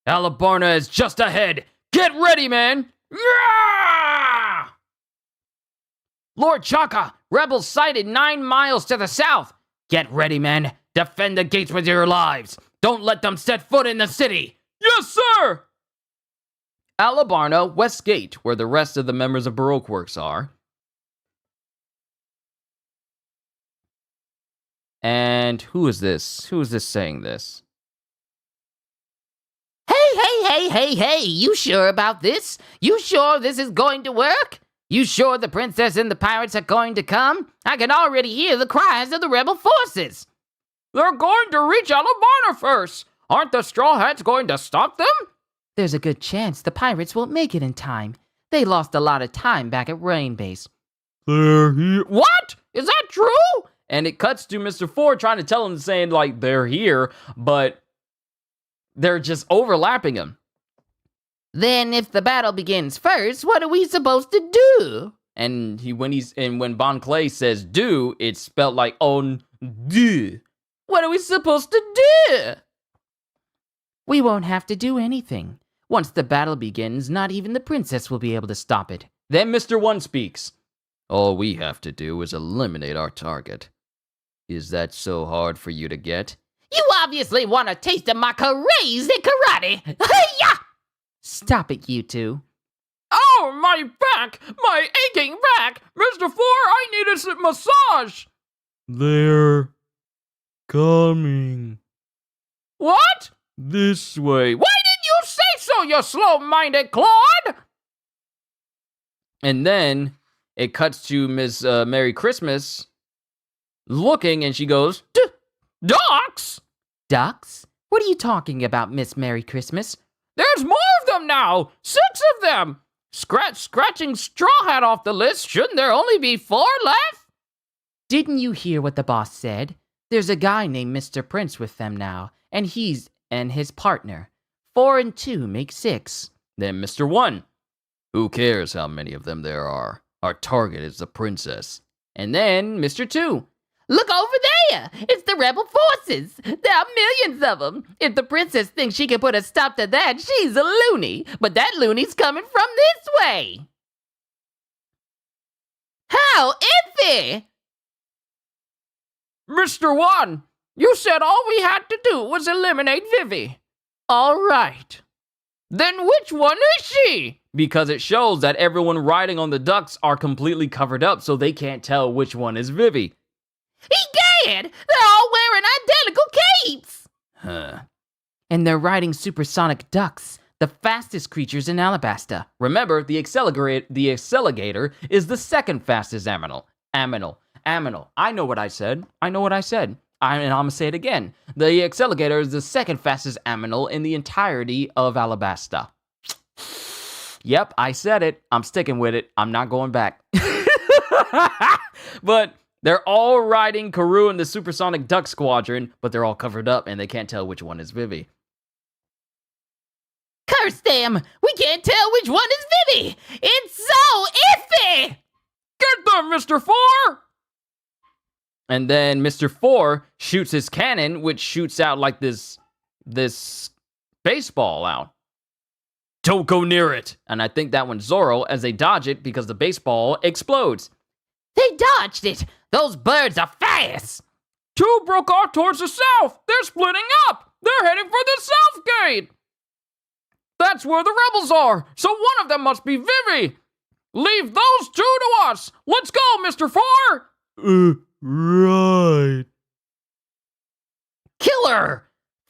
Alubarna is just ahead. Get ready, man! Yeah! Lord Chaka, rebels sighted 9 miles to the south. Get ready, men. Defend the gates with your lives. Don't let them set foot in the city. Yes, sir! Alubarna, West Gate, where the rest of the members of Baroque Works are. And who is this? Who is this saying this? Hey, you sure about this? You sure this is going to work? You sure the princess and the pirates are going to come? I can already hear the cries of the rebel forces. They're going to reach Alubarna first. Aren't the Straw Hats going to stop them? There's a good chance the pirates won't make it in time. They lost a lot of time back at Rain Base. They're here. What? Is that true? And it cuts to Mr. Four trying to tell him, saying, like, they're here, but they're just overlapping him. Then if the battle begins first, what are we supposed to do? And when Bon Clay says do, it's spelled like on do. What are we supposed to do? We won't have to do anything. Once the battle begins, not even the princess will be able to stop it. Then Mr. One speaks. All we have to do is eliminate our target. Is that so hard for you to get? You obviously want a taste of my crazy karate. Hi-ya! Stop it, you two. Oh, my back! My aching back! Mr. Four, I need a massage! They're coming What? this way. Why didn't you say so, you slow-minded Claude? And then it cuts to Miss Merry Christmas looking, and she goes, Ducks? Ducks? What are you talking about, Miss Merry Christmas? There's more of them now! 6 of them! Scratching Straw Hat off the list, shouldn't there only be 4 left? Didn't you hear what the boss said? There's a guy named Mr. Prince with them now, and he's and his partner. 4 and 2 make 6. then Mr. One. Who cares how many of them there are? Our target is the princess. And then Mr. Two. Look over there! It's the rebel forces! There are millions of them! If the princess thinks she can put a stop to that, she's a loony! But that loony's coming from this way! How iffy! Mr. One, you said all we had to do was eliminate Vivi. All right. Then which one is she? Because it shows that everyone riding on the ducks are completely covered up, so they can't tell which one is Vivi. Egad! They're all wearing identical capes! Huh. And they're riding supersonic ducks, the fastest creatures in Alabasta. Remember, the Accelerator is the second fastest aminal. I know what I said. And I'm gonna say it again. The Accelerator is the second fastest aminal in the entirety of Alabasta. Yep, I said it. I'm sticking with it. I'm not going back. But they're all riding Karoo in the Supersonic Duck Squadron, but they're all covered up and they can't tell which one is Vivi. Curse them! We can't tell which one is Vivi! It's so iffy! Get them, Mr. Four! And then Mr. Four shoots his cannon, which shoots out like this baseball out. Don't go near it. And I think that one's Zoro as they dodge it because the baseball explodes. They dodged it! Those birds are fast! 2 broke off towards the south! They're splitting up! They're heading for the south gate! That's where the rebels are, so one of them must be Vivi! Leave those 2 to us! Let's go, Mr. Four! Right. Killer!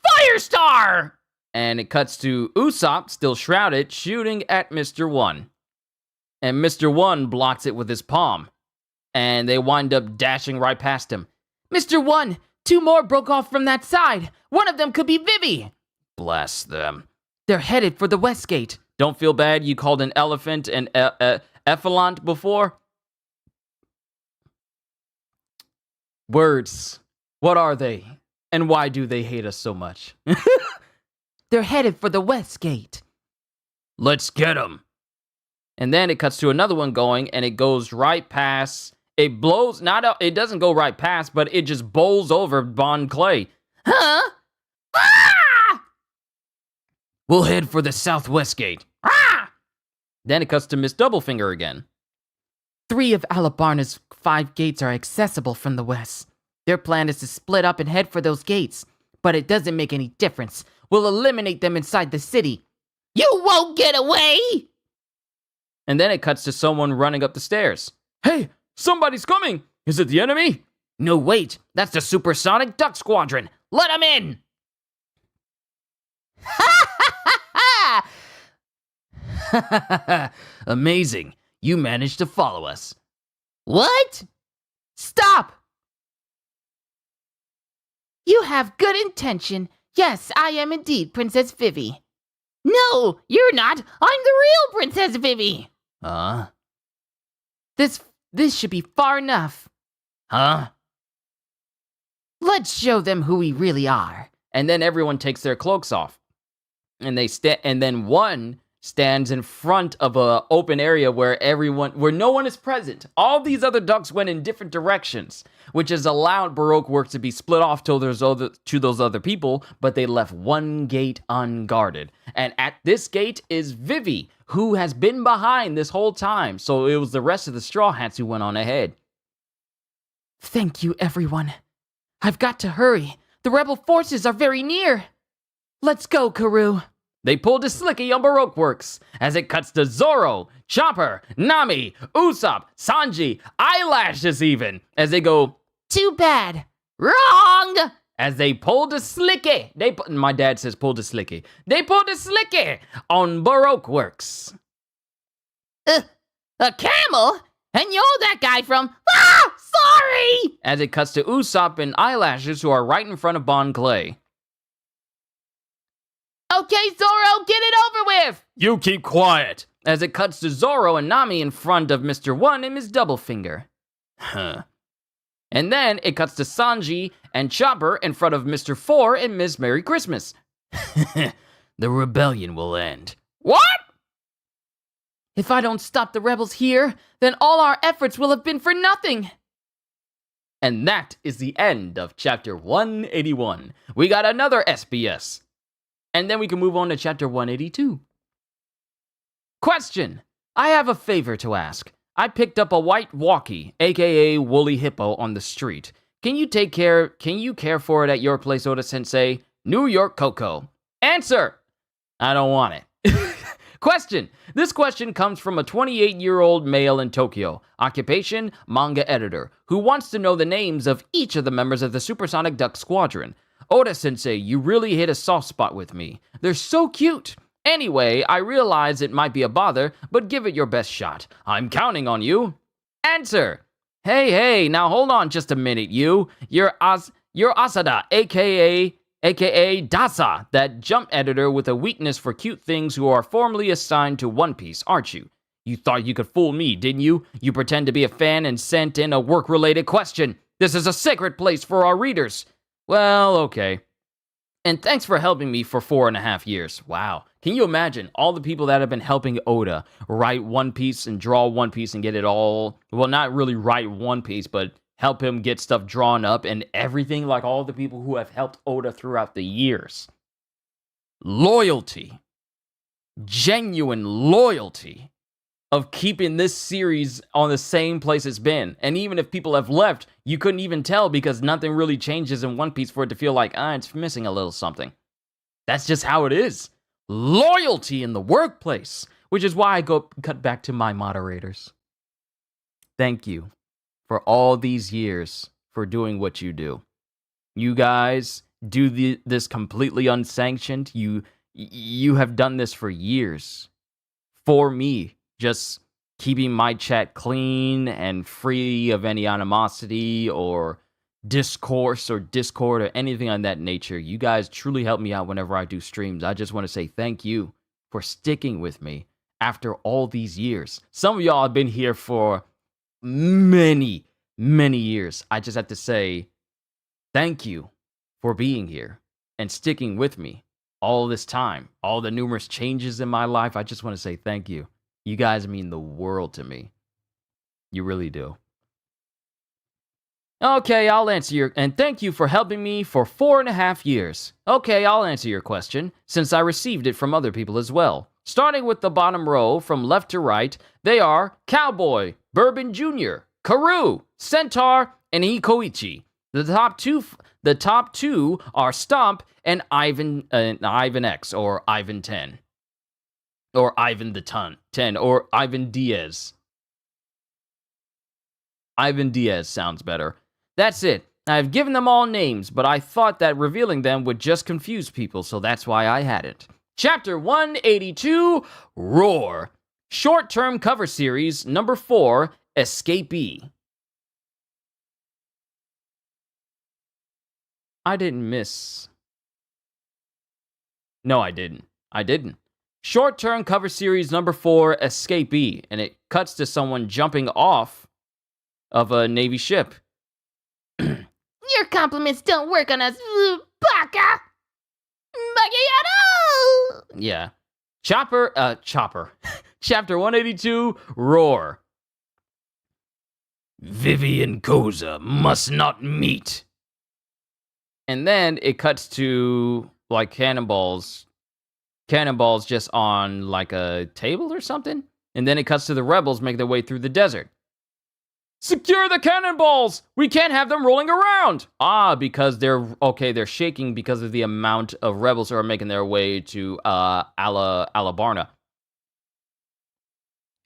Firestar! And it cuts to Usopp, still shrouded, shooting at Mr. One. And Mr. One blocks it with his palm. And they wind up dashing right past him. Mr. One, 2 more broke off from that side. One of them could be Vivi. Blast them. They're headed for the west gate. Don't feel bad you called an elephant an effluent before. Words. What are they? And why do they hate us so much? They're headed for the west gate. Let's get them. And then it cuts to another one going, and it goes right past. It blows, it doesn't go right past, but it just bowls over Bon Clay. Huh? Ah! We'll head for the southwest gate. Ah! Then it cuts to Miss Doublefinger again. 3 of Alubarna's 5 gates are accessible from the west. Their plan is to split up and head for those gates, but it doesn't make any difference. We'll eliminate them inside the city. You won't get away! And then it cuts to someone running up the stairs. Hey, somebody's coming! Is it the enemy? No, wait. That's the Supersonic Duck Squadron. Let them in! Amazing. You managed to follow us. What? Stop! You have good intention. Yes, I am indeed Princess Vivi. No, you're not. I'm the real Princess Vivi. Huh? This should be far enough. Huh? Let's show them who we really are. And then everyone takes their cloaks off. And then one stands in front of a open area where no one is present. All these other ducks went in different directions, which has allowed Baroque work to be split off to those other people, but they left one gate unguarded. And at this gate is Vivi, who has been behind this whole time. So it was the rest of the Straw Hats who went on ahead. Thank you, everyone. I've got to hurry. The rebel forces are very near. Let's go, Karoo. They pulled a slicky on Baroque Works as it cuts to Zoro, Chopper, Nami, Usopp, Sanji, Eyelashes even, as they go, Too bad. Wrong! as they pulled a slicky. My dad says pulled a slicky. They pulled a slicky on Baroque Works. A camel? And you're that guy from... Ah! Sorry! As it cuts to Usopp and Eyelashes, who are right in front of Bon Clay. Okay, Zoro, get it over with! You keep quiet! As it cuts to Zoro and Nami in front of Mr. One and Ms. Doublefinger. Huh. And then it cuts to Sanji and Chopper in front of Mr. Four and Ms. Merry Christmas. The rebellion will end. What? If I don't stop the rebels here, then all our efforts will have been for nothing. And that is the end of chapter 181. We got another SBS. And then we can move on to chapter 182. Question. I have a favor to ask. I picked up a white walkie, aka woolly hippo, on the street. Can you care for it at your place, Oda-sensei? New York Coco. Answer. I don't want it. Question. This question comes from a 28-year-old male in Tokyo, occupation manga editor, who wants to know the names of each of the members of the Supersonic Duck Squadron. Oda-sensei, you really hit a soft spot with me. They're so cute. Anyway, I realize it might be a bother, but give it your best shot. I'm counting on you. Answer. Hey, now hold on just a minute, you. You're Asada, aka Dasa, that jump editor with a weakness for cute things who are formerly assigned to One Piece, aren't you? You thought you could fool me, didn't you? You pretend to be a fan and sent in a work-related question. This is a sacred place for our readers. Well, okay. And thanks for helping me for 4.5 years. Wow. Can you imagine all the people that have been helping Oda write One Piece and draw One Piece and get it all, well, not really write One Piece, but help him get stuff drawn up and everything, like all the people who have helped Oda throughout the years. Loyalty. Genuine loyalty of keeping this series on the same place it's been. And even if people have left, you couldn't even tell because nothing really changes in One Piece for it to feel like, it's missing a little something. That's just how it is. Loyalty in the workplace, which is why I cut back to my moderators. Thank you for all these years for doing what you do. You guys do this completely unsanctioned. You have done this for years. For me, just keeping my chat clean and free of any animosity or discourse or discord or anything on that nature. You guys truly help me out whenever I do streams. I just want to say thank you for sticking with me after all these years. Some of y'all have been here for many years. I just have to say thank you for being here and sticking with me all this time. All the numerous changes in my life. I just want to say thank you. You guys mean the world to me. You really do. Okay, I'll answer and thank you for helping me for 4.5 years. Okay, I'll answer your question, since I received it from other people as well. Starting with the bottom row, from left to right, they are Cowboy, Bourbon Jr., Karoo, Centaur, and Hikoichi. The top two are Stomp and Ivan X, or Ivan 10. Or Ivan the 10, or Ivan Diaz. Ivan Diaz sounds better. That's it. I've given them all names, but I thought that revealing them would just confuse people, so that's why I hadn't. Chapter 182, Roar. Short-term cover series, number 4, Escapee. I didn't miss No, I didn't. Short-term cover series number 4, Escapee, and it cuts to someone jumping off of a Navy ship. Your compliments don't work on us, baka! Macchiato! Yeah. Chopper. Chapter 182, Roar. Vivi and Koza must not meet. And then it cuts to, like, cannonballs just on, like, a table or something. And then it cuts to the rebels make their way through the desert. Secure the cannonballs! We can't have them rolling around! Because they're shaking because of the amount of rebels who are making their way to Alubarna.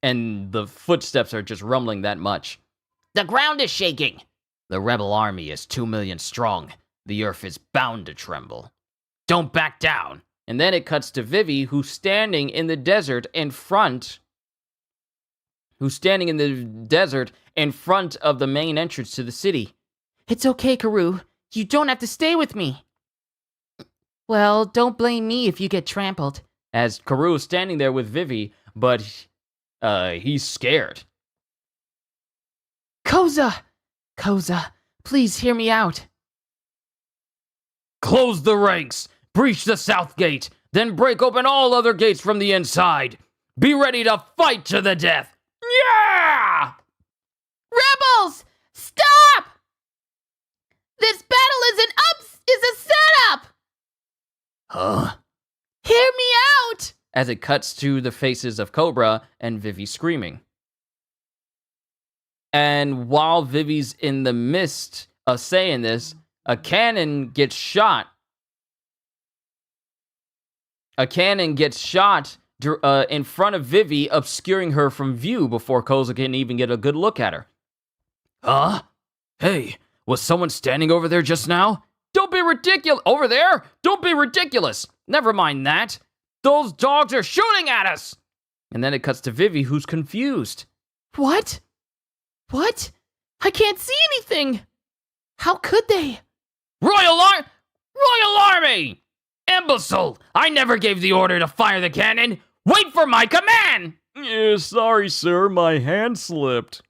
And the footsteps are just rumbling that much. The ground is shaking. The rebel army is 2 million strong. The earth is bound to tremble. Don't back down. And then it cuts to Vivi, who's standing in the desert in front of the main entrance to the city. It's okay, Karoo. You don't have to stay with me. Well, don't blame me if you get trampled. As Karoo is standing there with Vivi, but he's scared. Koza, please hear me out. Close the ranks, breach the south gate, then break open all other gates from the inside. Be ready to fight to the death. Yeah! Rebels, stop! This battle is a setup! Huh? Hear me out! As it cuts to the faces of Cobra and Vivi screaming. And while Vivi's in the midst of saying this, a cannon gets shot. In front of Vivi, obscuring her from view before Koza can even get a good look at her. Huh? Hey, was someone standing over there just now? Don't be ridiculous! Over there? Don't be ridiculous! Never mind that. Those dogs are shooting at us! And then it cuts to Vivi, who's confused. What? I can't see anything! How could they? Royal Army! Imbecile! I never gave the order to fire the cannon! Wait for my command! Sorry, sir, my hand slipped.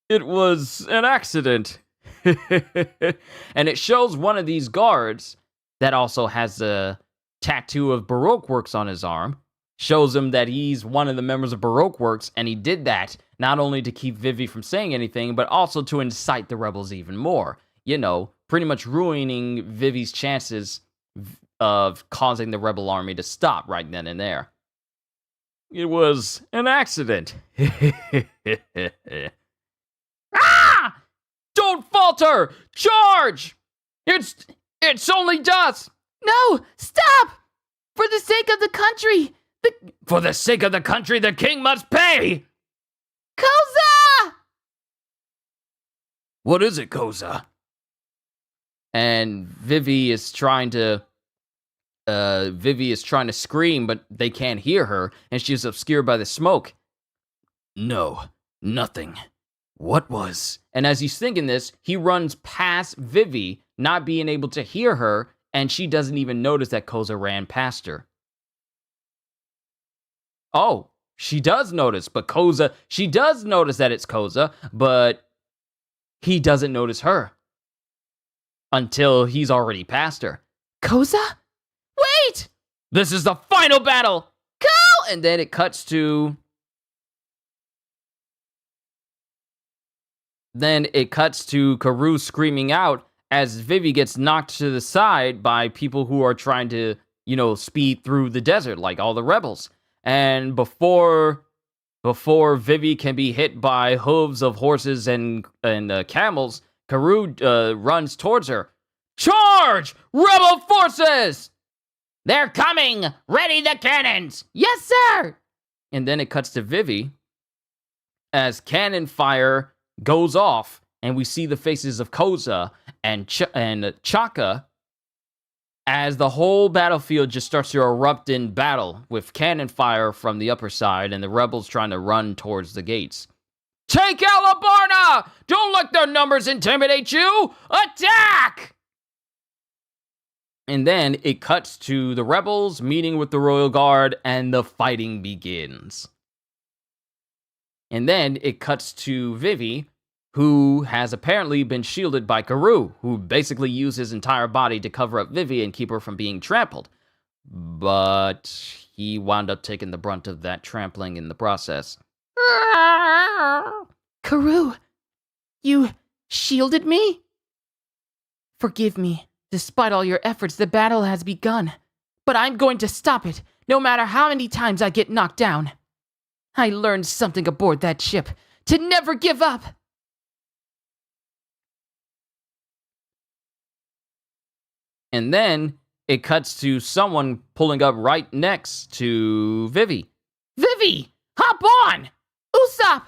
It was an accident. And it shows one of these guards that also has a tattoo of Baroque Works on his arm. Shows him that he's one of the members of Baroque Works, and he did that not only to keep Vivi from saying anything, but also to incite the rebels even more. You know, pretty much ruining Vivi's chances of causing the rebel army to stop right then and there. It was an accident. Ah! Don't falter! Charge! It's only dust! No! Stop! For the sake of the country! For the sake of the country, the king must pay! Koza! What is it, Koza? And Vivi is trying to scream, but they can't hear her, and she's obscured by the smoke. No, nothing. What was? And as he's thinking this, he runs past Vivi, not being able to hear her, and she doesn't even notice that Koza ran past her. Oh, she does notice, she does notice that it's Koza, but he doesn't notice her. Until he's already past her. Koza? Wait! This is the final battle! Go! And then it cuts to... Karoo screaming out as Vivi gets knocked to the side by people who are trying to, speed through the desert, like all the rebels. And before Vivi can be hit by hooves of horses and camels, Karoo runs towards her. Charge! Rebel forces! They're coming! Ready the cannons! Yes, sir! And then it cuts to Vivi as cannon fire goes off, and we see the faces of Koza and Chaka as the whole battlefield just starts to erupt in battle with cannon fire from the upper side and the rebels trying to run towards the gates. Take Alubarna! Don't let their numbers intimidate you! Attack! And then it cuts to the rebels meeting with the royal guard, and the fighting begins. And then it cuts to Vivi, who has apparently been shielded by Karoo, who basically used his entire body to cover up Vivi and keep her from being trampled. But he wound up taking the brunt of that trampling in the process. Karoo, you shielded me? Forgive me. Despite all your efforts, the battle has begun. But I'm going to stop it, no matter how many times I get knocked down. I learned something aboard that ship, to never give up. And then it cuts to someone pulling up right next to Vivi. Vivi, hop on! Usopp!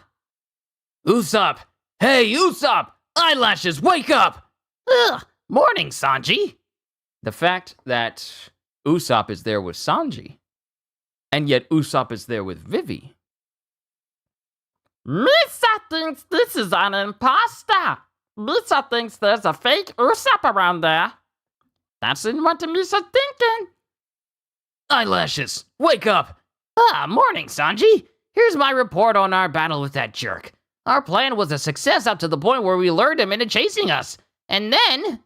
Usopp! Hey, Usopp! Eyelashes, wake up! Ugh, morning, Sanji. The fact that Usopp is there with Sanji, and yet Usopp is there with Vivi. Misa thinks this is an imposter. Misa thinks there's a fake Usopp around there. That's what Misa thinking. Eyelashes, wake up! Morning, Sanji. Here's my report on our battle with that jerk. Our plan was a success up to the point where we lured him into chasing us. And then,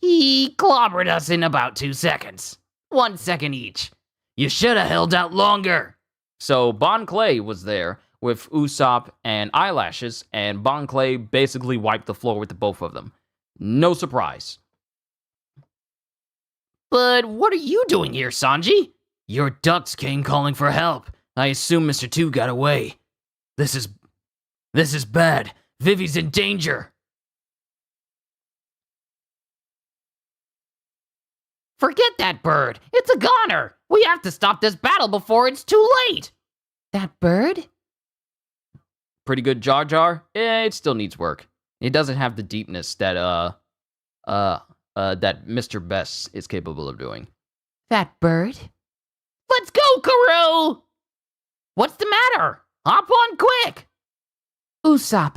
he clobbered us in about 2 seconds. 1 second each. You should have held out longer. So Bon Clay was there with Usopp and Eyelashes, and Bon Clay basically wiped the floor with the both of them. No surprise. But what are you doing here, Sanji? Your ducks came calling for help. I assume Mr. 2 got away. This is bad. Vivi's in danger. Forget that bird. It's a goner. We have to stop this battle before it's too late. That bird? Pretty good Jar Jar? It still needs work. It doesn't have the deepness that that Mr. Best is capable of doing. That bird? Let's go, Karoo! What's the matter? Hop on quick! Usopp.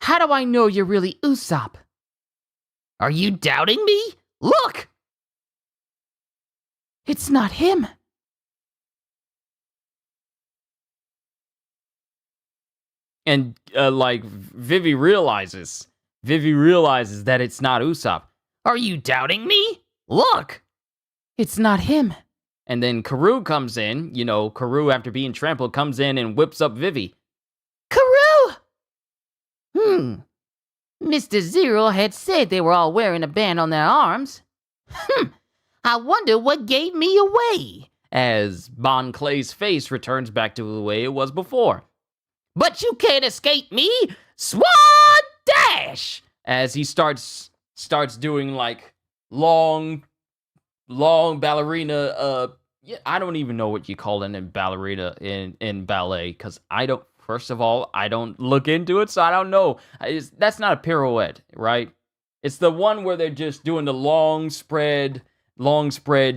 How do I know you're really Usopp? Are you doubting me? Look! It's not him. And Vivi realizes that it's not Usopp. Are you doubting me? Look! It's not him. And then Karoo comes in, Karoo after being trampled comes in and whips up Vivi. Karoo! Mr. Zero had said they were all wearing a band on their arms. I wonder what gave me away. As Bon Clay's face returns back to the way it was before. But you can't escape me! Swan Dash! As he starts doing long ballerina, I don't even know what you call it in ballerina in ballet, because first of all, I don't look into it, so I don't know. That's not a pirouette, right? It's the one where they're just doing the long spread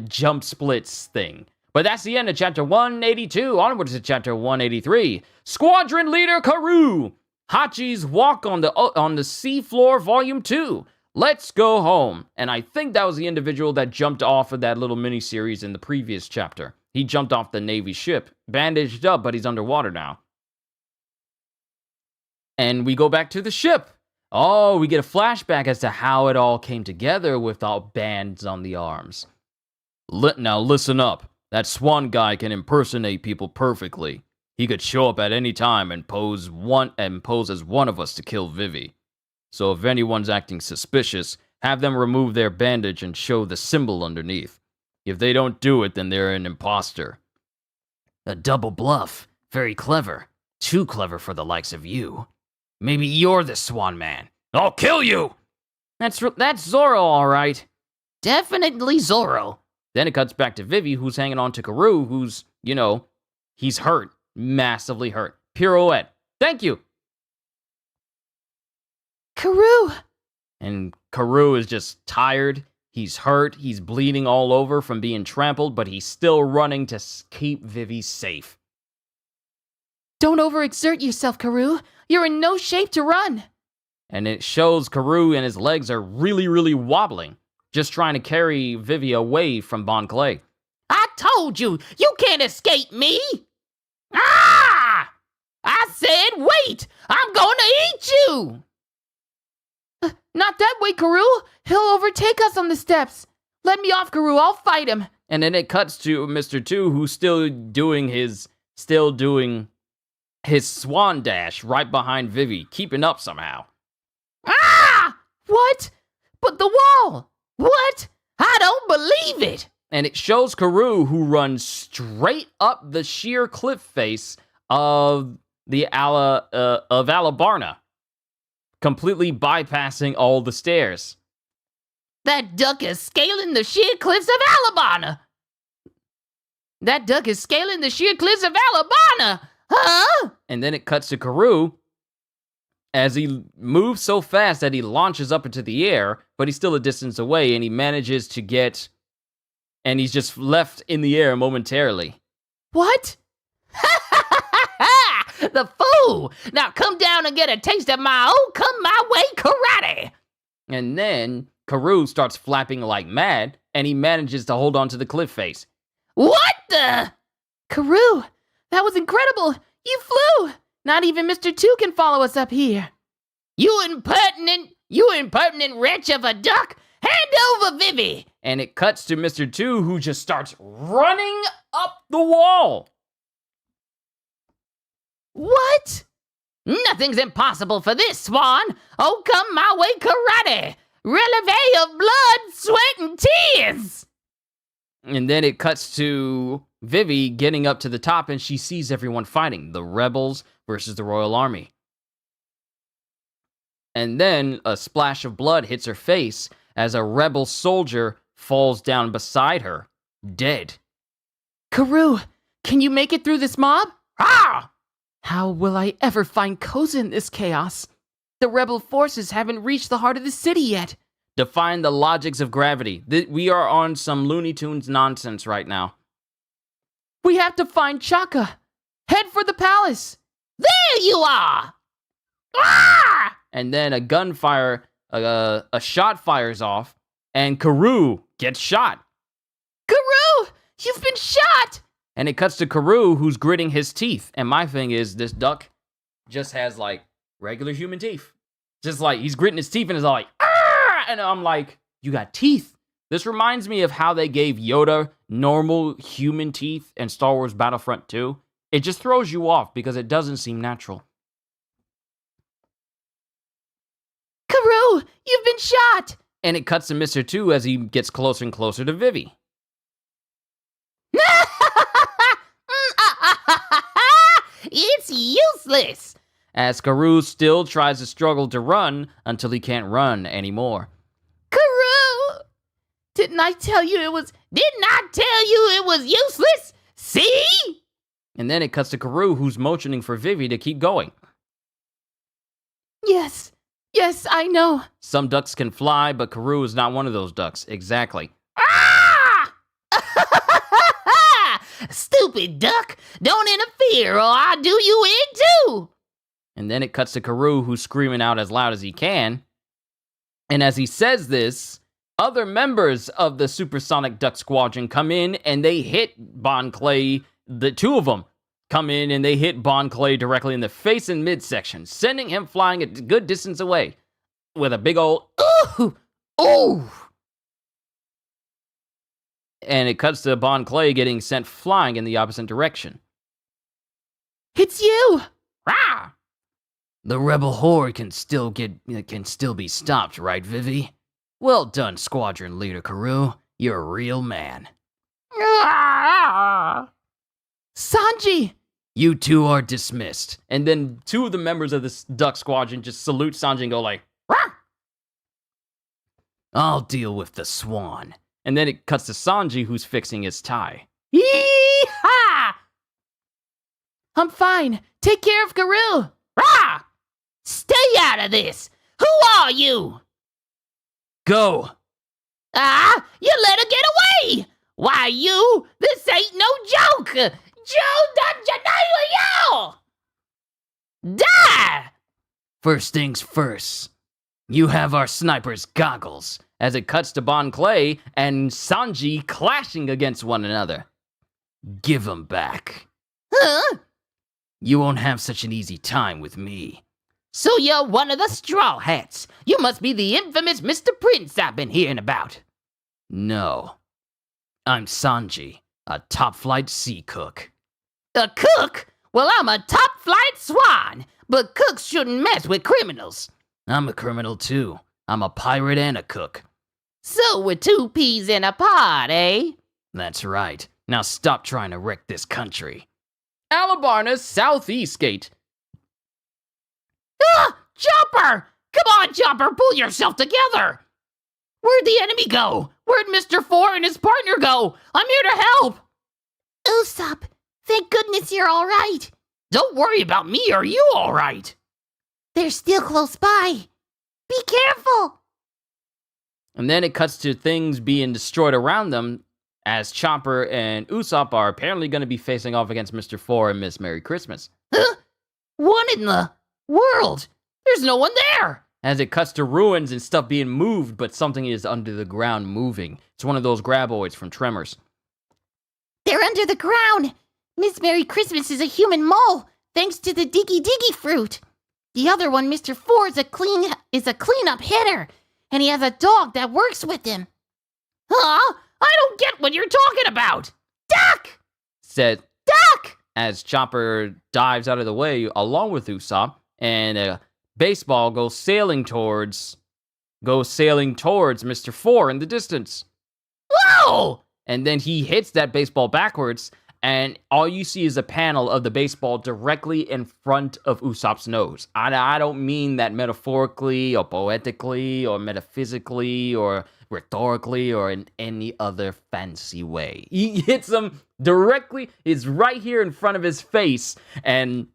jump splits thing. But that's the end of chapter 182. Onwards to chapter 183. Squadron Leader Karoo. Hachi's Walk on the Seafloor Volume 2. Let's go home. And I think that was the individual that jumped off of that little mini-series in the previous chapter. He jumped off the Navy ship. Bandaged up, but he's underwater now. And we go back to the ship. Oh, we get a flashback as to how it all came together with all bands on the arms. Now listen up. That Swan guy can impersonate people perfectly. He could show up at any time and pose as one of us to kill Vivi. So if anyone's acting suspicious, have them remove their bandage and show the symbol underneath. If they don't do it, then they're an imposter. A double bluff. Very clever. Too clever for the likes of you. Maybe you're the Swan Man. I'll kill you! That's Zoro, all right. Definitely Zoro. Then it cuts back to Vivi, who's hanging on to Karoo, who's, he's hurt. Massively hurt. Pirouette. Thank you. Karoo! And Karoo is just tired. He's hurt. He's bleeding all over from being trampled, but he's still running to keep Vivi safe. Don't overexert yourself, Karoo. You're in no shape to run. And it shows Karoo and his legs are really, really wobbling. just trying to carry Vivi away from Bon Clay. I told you, you can't escape me! Ah! I said wait! I'm gonna eat you! Not that way, Karoo! He'll overtake us on the steps! Let me off, Karoo, I'll fight him! And then it cuts to Mr. 2, who's still doing his swan dash right behind Vivi, keeping up somehow. Ah! What? But the wall! What? I don't believe it! And it shows Karoo, who runs straight up the sheer cliff face of Alubarna, completely bypassing all the stairs. That duck is scaling the sheer cliffs of Alubarna! That duck is scaling the sheer cliffs of Alubarna! Huh? And then it cuts to Karoo as he moves so fast that he launches up into the air, but he's still a distance away, and he manages to get... And he's just left in the air momentarily. What? The fool! Now come down and get a taste of my old come my way karate! And then Karoo starts flapping like mad, and he manages to hold on to the cliff face. What the? Karoo, that was incredible! You flew! Not even Mr. 2 can follow us up here. You impertinent wretch of a duck! Hand over Vivi! And it cuts to Mr. 2, who just starts running up the wall. What? Nothing's impossible for this, Swan! Oh, come my way karate! Releve of blood, sweat, and tears! And then it cuts to Vivi getting up to the top, and she sees everyone fighting, the rebels versus the Royal Army. And then a splash of blood hits her face as a rebel soldier falls down beside her, dead. Karoo, can you make it through this mob? Ah! How will I ever find Koza in this chaos? The rebel forces haven't reached the heart of the city yet. Define the logics of gravity. We are on some Looney Tunes nonsense right now. We have to find Chaka. Head for the palace. There you are! Ah! And then a shot fires off, and Karoo gets shot. Karoo, you've been shot! And it cuts to Karoo, who's gritting his teeth. And my thing is, this duck just has, like, regular human teeth. Just like, he's gritting his teeth and is all like, ah! And I'm like, you got teeth? This reminds me of how they gave Yoda normal human teeth in Star Wars Battlefront 2. It just throws you off because it doesn't seem natural. Karoo, you've been shot! And it cuts to Mr. 2 as he gets closer and closer to Vivi. It's useless! As Karoo still tries to struggle to run until he can't run anymore. Karoo! Didn't I tell you it was useless? See? And then it cuts to Karoo, who's motioning for Vivi to keep going. Yes, I know. Some ducks can fly, but Karoo is not one of those ducks. Exactly. Ah! Stupid duck! Don't interfere or I'll do you in too! And then it cuts to Karoo, who's screaming out as loud as he can. And as he says this, other members of the Supersonic Duck Squadron come in and they hit Bon Clay. The two of them come in and they hit Bon Clay directly in the face and midsection, sending him flying a good distance away with a big old ooh! Ooh! And it cuts to Bon Clay getting sent flying in the opposite direction. It's you! Rah! The rebel horde can still be stopped, right, Vivi? Well done, Squadron Leader Karoo. You're a real man. Ah! Sanji! You two are dismissed. And then two of the members of this Duck Squadron just salute Sanji and go like, Rah! I'll deal with the swan. and then it cuts to Sanji, who's fixing his tie. Yee-ha! I'm fine. Take care of Garou. Rah! Stay out of this! Who are you? Go! Ah! You let her get away! Why, you? This ain't no joke! Die! First things first. You have our sniper's goggles, as it cuts to Bon Clay and Sanji clashing against one another. Give 'em back. Huh? You won't have such an easy time with me. So you're one of the Straw Hats. You must be the infamous Mr. Prince I've been hearing about. No. I'm Sanji, a top-flight sea cook. A cook? Well, I'm a top-flight swan, but cooks shouldn't mess with criminals. I'm a criminal too. I'm a pirate and a cook. So we're two peas in a pod, eh? That's right. Now stop trying to wreck this country. Alubarna's Southeast Gate. Ah! Chopper! Come on, Chopper, pull yourself together! Where'd the enemy go? Where'd Mr. Four and his partner go? I'm here to help! Usopp, thank goodness you're all right. Don't worry about me, are you all right? They're still close by. Be careful! And then it cuts to things being destroyed around them as Chopper and Usopp are apparently going to be facing off against Mr. Four and Miss Merry Christmas. Huh? What in the world? There's no one there! As it cuts to ruins and stuff being moved, but something is under the ground moving. It's one of those graboids from Tremors. They're under the ground! Miss Merry Christmas is a human mole, thanks to the Diggy Diggy fruit. The other one, Mr. Four, is a cleanup hitter, and he has a dog that works with him. Huh? I don't get what you're talking about! Duck! Said Duck! as Chopper dives out of the way along with Usopp, and a baseball goes sailing towards Mr. Four in the distance. Whoa! And then he hits that baseball backwards, and all you see is a panel of the baseball directly in front of Usopp's nose. I don't mean that metaphorically or poetically or metaphysically or rhetorically or in any other fancy way. He hits him directly, it's right here in front of his face, and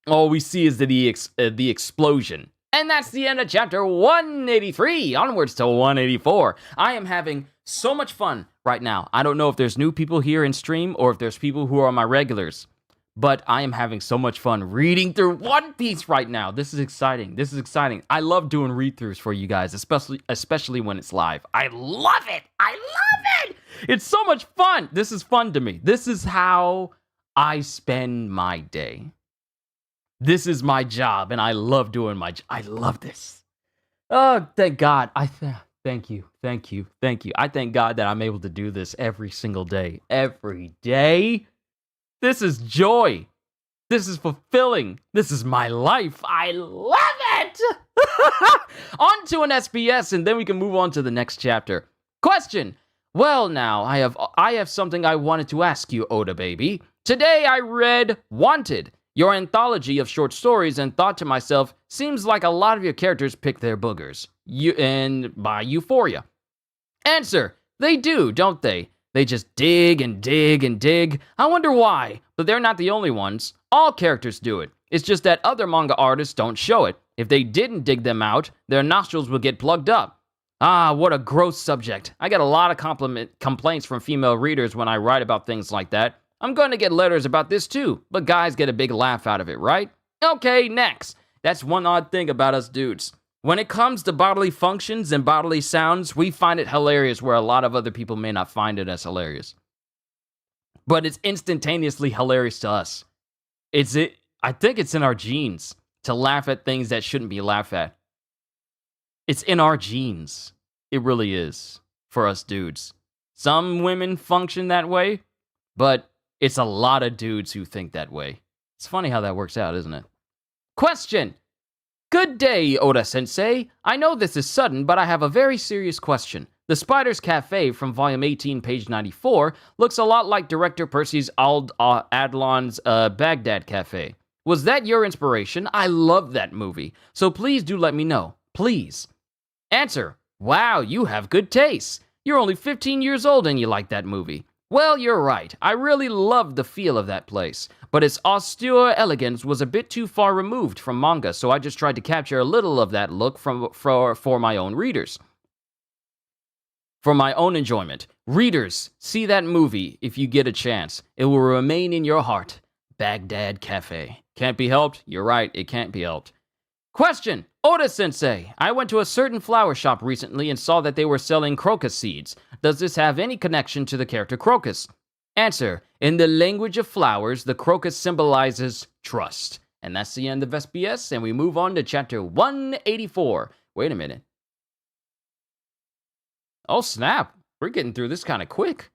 all we see is the explosion. And that's the end of chapter 183. Onwards to 184. I am having so much fun right now. I don't know if there's new people here in stream or if there's people who are my regulars, but I am having so much fun reading through One Piece right now. This is exciting. This is exciting. I love doing read-throughs for you guys, especially when it's live. I love it. I love it. It's so much fun. This is fun to me. This is how I spend my day. This is my job, and I love doing my job. I love this. Oh, thank God. Thank you. I thank God that I'm able to do this every single day. Every day. This is joy. This is fulfilling. This is my life. I love it. On to an SBS, and then we can move on to the next chapter. Question. Well, now, I have something I wanted to ask you, Oda baby. Today I read Wanted, your anthology of short stories, and thought to myself, seems like a lot of your characters pick their boogers. And by Euphoria. Answer, they do, don't they? They just dig and dig and dig. I wonder why, but they're not the only ones. All characters do it. It's just that other manga artists don't show it. If they didn't dig them out, their nostrils would get plugged up. Ah, what a gross subject. I get a lot of complaints from female readers when I write about things like that. I'm going to get letters about this too, but guys get a big laugh out of it, right? Okay, next. That's one odd thing about us dudes. When it comes to bodily functions and bodily sounds, we find it hilarious where a lot of other people may not find it as hilarious. But it's instantaneously hilarious to us. I think it's in our genes to laugh at things that shouldn't be laughed at. It's in our genes. It really is, for us dudes. Some women function that way, but it's a lot of dudes who think that way. It's funny how that works out, isn't it? Question. Good day, Oda-sensei. I know this is sudden, but I have a very serious question. The Spider's Cafe from Volume 18, page 94, looks a lot like director Percy Adlon's Baghdad Cafe. Was that your inspiration? I love that movie, so please do let me know. Please. Answer. Wow, you have good taste. You're only 15 years old and you like that movie. Well, you're right. I really loved the feel of that place, but its austere elegance was a bit too far removed from manga, so I just tried to capture a little of that look for my own readers. For my own enjoyment. Readers, see that movie if you get a chance. It will remain in your heart. Baghdad Cafe. Can't be helped? You're right, it can't be helped. Question. Oda-sensei, I went to a certain flower shop recently and saw that they were selling crocus seeds. Does this have any connection to the character Crocus? Answer. In the language of flowers, the crocus symbolizes trust. And that's the end of SBS, and we move on to chapter 184. Wait a minute. Oh, snap. We're getting through this kind of quick.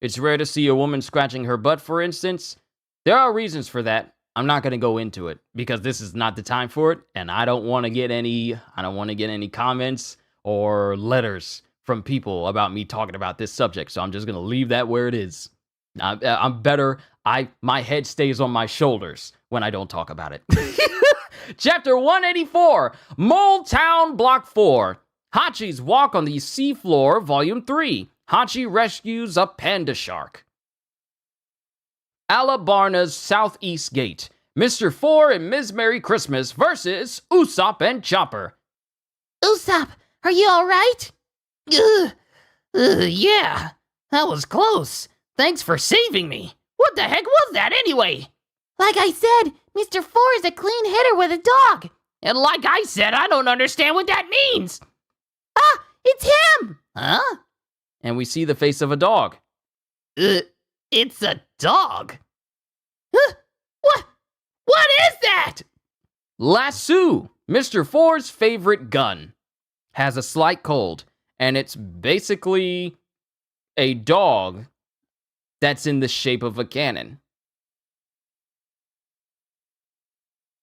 It's rare to see a woman scratching her butt, for instance. There are reasons for that. I'm not going to go into it because this is not the time for it, and I don't want to get any comments or letters from people about me talking about this subject. So I'm just going to leave that where it is. I'm better. My head stays on my shoulders when I don't talk about it. Chapter 184, Mole Town Block 4. Hachi's Walk on the Seafloor, Volume 3. Hachi rescues a panda shark. Alubarna's Southeast Gate. Mr. Four and Ms. Merry Christmas versus Usopp and Chopper. Usopp, are you alright? Yeah, that was close. Thanks for saving me. What the heck was that anyway? Like I said, Mr. Four is a clean hitter with a dog. And like I said, I don't understand what that means. Ah, it's him! Huh? And we see the face of a dog. It's a dog. What is that? Lasso, Mr. Four's favorite gun, has a slight cold, and it's basically a dog that's in the shape of a cannon.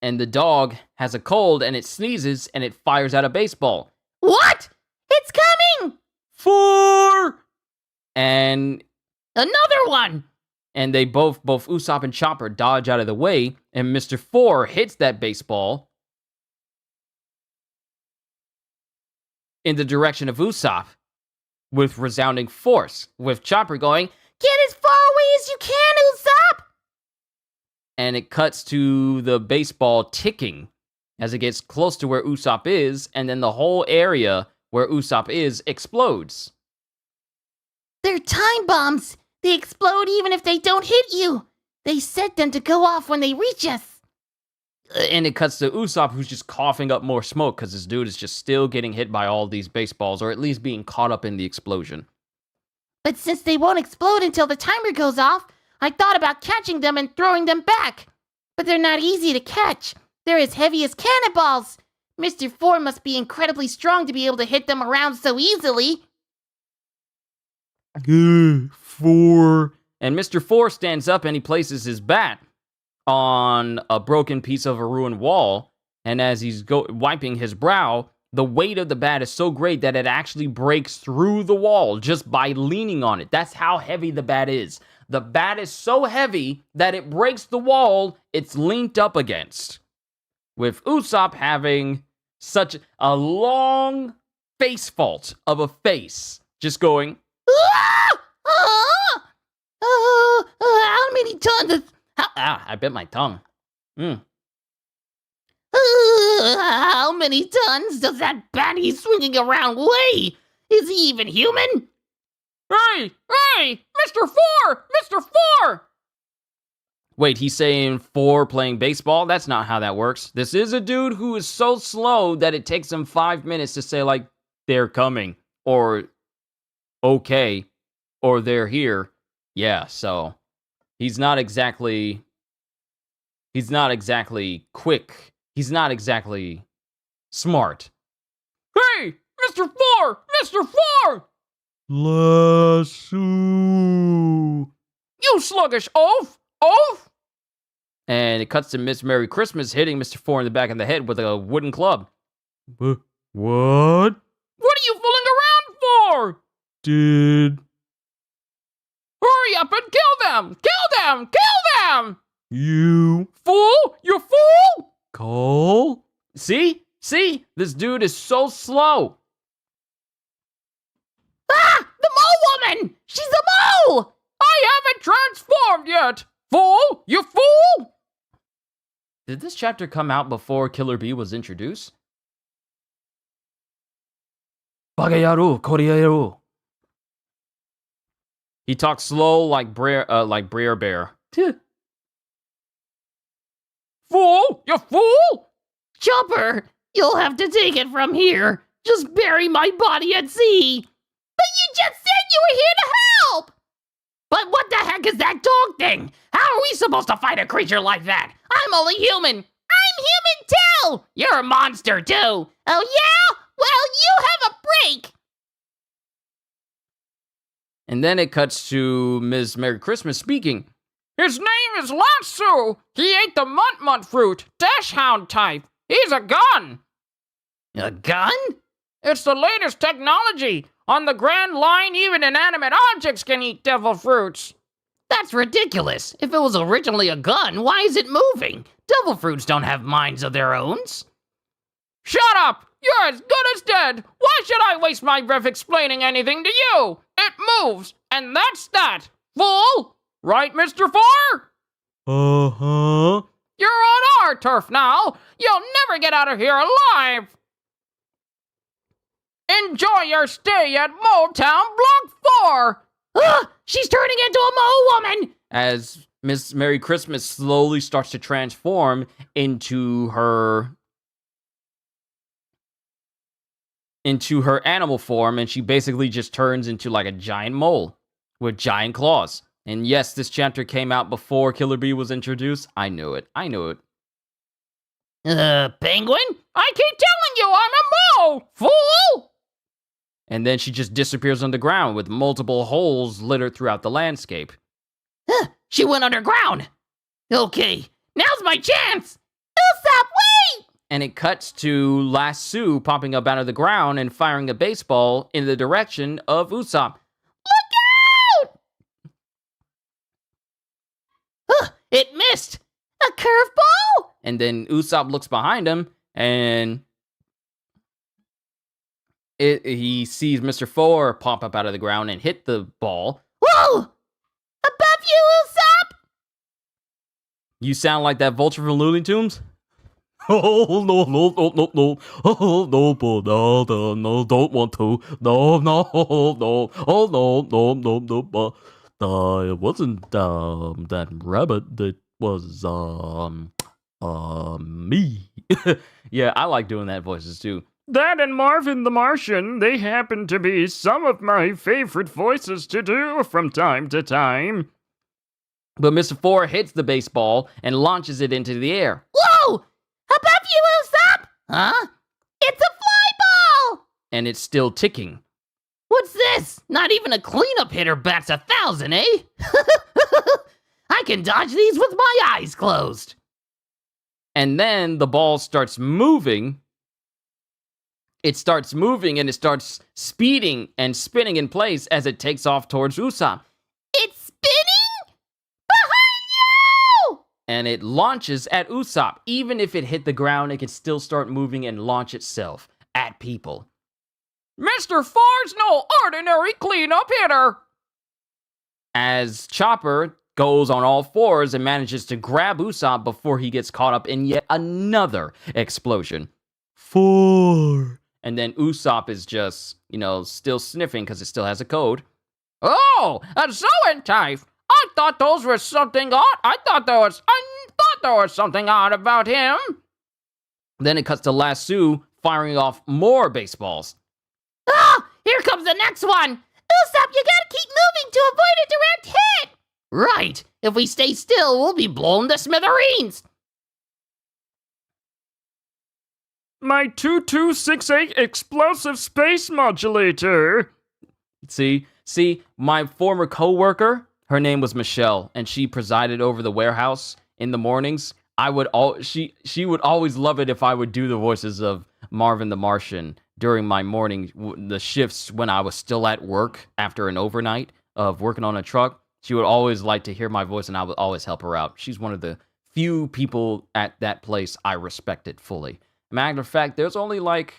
And the dog has a cold, and it sneezes, and it fires out a baseball. What? It's coming! Four! And Another one! and they both Usopp and Chopper dodge out of the way, and Mr. Four hits that baseball in the direction of Usopp with resounding force, with Chopper going, Get as far away as you can, Usopp! and it cuts to the baseball ticking as it gets close to where Usopp is, and then the whole area where Usopp is explodes. They're time bombs. They explode even if they don't hit you. They set them to go off when they reach us. And it cuts to Usopp, who's just coughing up more smoke because this dude is just still getting hit by all these baseballs, or at least being caught up in the explosion. But since they won't explode until the timer goes off, I thought about catching them and throwing them back. But they're not easy to catch. They're as heavy as cannonballs. Mr. Four must be incredibly strong to be able to hit them around so easily. Four. And Mr. Four stands up and he places his bat on a broken piece of a ruined wall. And as he's wiping his brow, the weight of the bat is so great that it actually breaks through the wall just by leaning on it. That's how heavy the bat is. The bat is so heavy that it breaks the wall it's leaned up against. With Usopp having such a long face fault of a face, just going, How many tons? I bit my tongue. How many tons does that bat he's swinging around weigh? Is he even human? Hey, Mr. Four! Mr. Four! Wait, he's saying Four playing baseball? That's not how that works. This is a dude who is so slow that it takes him 5 minutes to say, like, they're coming, or okay, or they're here. Yeah, so he's not exactly quick. He's not exactly smart. Hey, Mr. Four! Mr. Four! Lasso. You sluggish oaf! Oaf! And it cuts to Miss Merry Christmas hitting Mr. Four in the back of the head with a wooden club. What? What are you fooling around for? Did Hurry up and kill them! Kill them! Kill them! you Fool! You fool! call? See? This dude is so slow. Ah! The mole woman! She's a mole! I haven't transformed yet! Fool! You fool! Did this chapter come out before Killer Bee was introduced? Bagayaru, Koryaru. He talks slow like Brer Bear. Fool! You fool! Chopper, you'll have to take it from here. Just bury my body at sea. But you just said you were here to help! But what the heck is that dog thing? How are we supposed to fight a creature like that? I'm only human. I'm human too! You're a monster too. Oh yeah? Well, you have a break. And then it cuts to Ms. Merry Christmas speaking. His name is Latsu. He ate the munt fruit, dash hound type. He's a gun. A gun? It's the latest technology. On the Grand Line, even inanimate objects can eat devil fruits. That's ridiculous. If it was originally a gun, why is it moving? Devil fruits don't have minds of their own. Shut up! You're as good as dead. Why should I waste my breath explaining anything to you? It moves, and that's that. Fool! Right, Mr. Four? Uh-huh. You're on our turf now. You'll never get out of here alive. Enjoy your stay at Mole Town Block 4. She's turning into a mole woman. As Miss Merry Christmas slowly starts to transform into her animal form, and she basically just turns into like a giant mole with giant claws. And yes, this chapter came out before Killer Bee was introduced. I knew it. Penguin? I keep telling you I'm a mole, fool! And then she just disappears underground with multiple holes littered throughout the landscape. She went underground. Okay, now's my chance. Usopp, wait! And it cuts to Latsu popping up out of the ground and firing a baseball in the direction of Usopp. It missed! A curveball? And then Usopp looks behind him, and he sees Mr. Four pop up out of the ground and hit the ball. Whoa! Above you, Usopp! You sound like that vulture from Looney Tunes? Oh, no. Oh, no, don't want to. No. Oh, no. It wasn't that rabbit. It was me. Yeah, I like doing that voices too. That and Marvin the Martian, they happen to be some of my favorite voices to do from time to time. But Mr. Four hits the baseball and launches it into the air. Whoa! Above you, Usopp! Huh? It's a fly ball! And it's still ticking. What's this? Not even a cleanup hitter bats 1,000, eh? I can dodge these with my eyes closed. And then the ball starts moving. It starts moving and it starts speeding and spinning in place as it takes off towards Usopp. It's spinning? Behind you! And it launches at Usopp. Even if it hit the ground, it can still start moving and launch itself at people. Mr. Four's no ordinary cleanup hitter. As Chopper goes on all fours and manages to grab Usopp before he gets caught up in yet another explosion. 4. And then Usopp is just, still sniffing because it still has a code. Oh, a Zoan-type. I thought those were something odd. I thought there was something odd about him. Then it cuts to Latsu firing off more baseballs. Here comes the next one! Usopp, you gotta keep moving to avoid a direct hit! Right! If we stay still, we'll be blown to smithereens! My 2268 explosive space modulator! See, my former co-worker, her name was Michelle, and she presided over the warehouse in the mornings. She would always love it if I would do the voices of Marvin the Martian during my morning, the shifts when I was still at work after an overnight of working on a truck. She would always like to hear my voice, and I would always help her out. She's one of the few people at that place I respected fully. Matter of fact, there's only like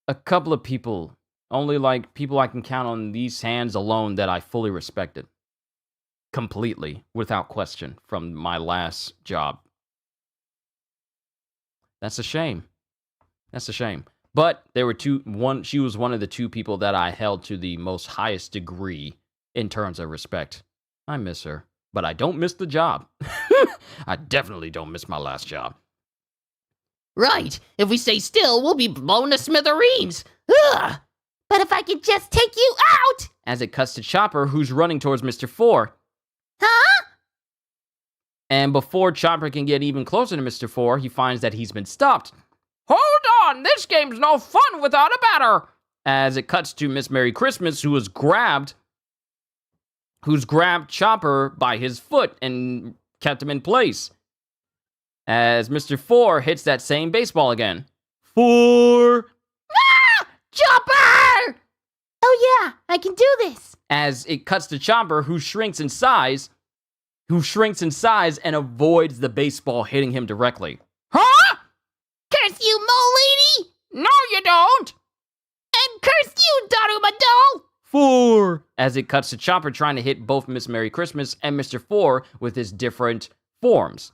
a couple of people, only like people I can count on these hands alone that I fully respected. Completely, without question, from my last job. That's a shame. But there were she was one of the 2 people that I held to the most highest degree in terms of respect. I miss her. but I don't miss the job. I definitely don't miss my last job. Right. If we stay still, we'll be blown to smithereens. Ugh. But if I could just take you out! As it cuts to Chopper, who's running towards Mr. 4. Huh? And before Chopper can get even closer to Mr. 4, he finds that he's been stopped. Hold on, this game's no fun without a batter. As it cuts to Miss Merry Christmas, who's grabbed Chopper by his foot and kept him in place. As Mr. 4 hits that same baseball again. 4! Chopper! Oh yeah, I can do this. As it cuts to Chopper, who shrinks in size and avoids the baseball hitting him directly. Huh? Curse you, mole lady! No, you don't. And curse you, Daruma doll! 4! As it cuts to Chopper trying to hit both Miss Merry Christmas and Mr. 4 with his different forms.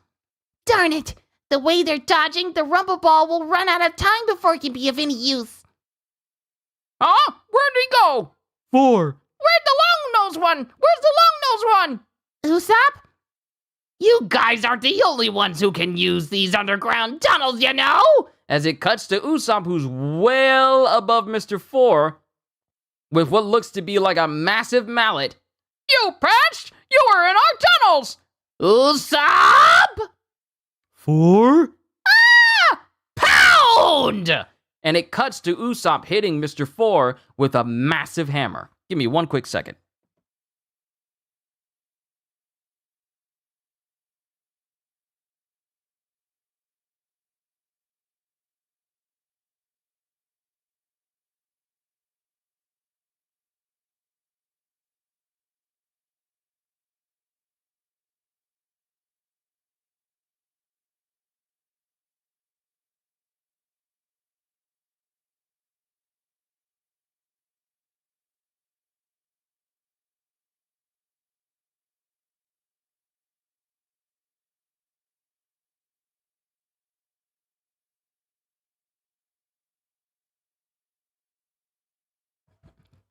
Darn it! The way they're dodging, the rumble ball will run out of time before it can be of any use. Huh? Where'd he go? 4! Where'd the long-nosed one? Where's the long-nosed one? Usopp? You guys aren't the only ones who can use these underground tunnels, you know? As it cuts to Usopp, who's well above Mr. 4, with what looks to be like a massive mallet. You patched? You were in our tunnels. Usopp! 4? Pound! And it cuts to Usopp hitting Mr. 4 with a massive hammer. Give me one quick second.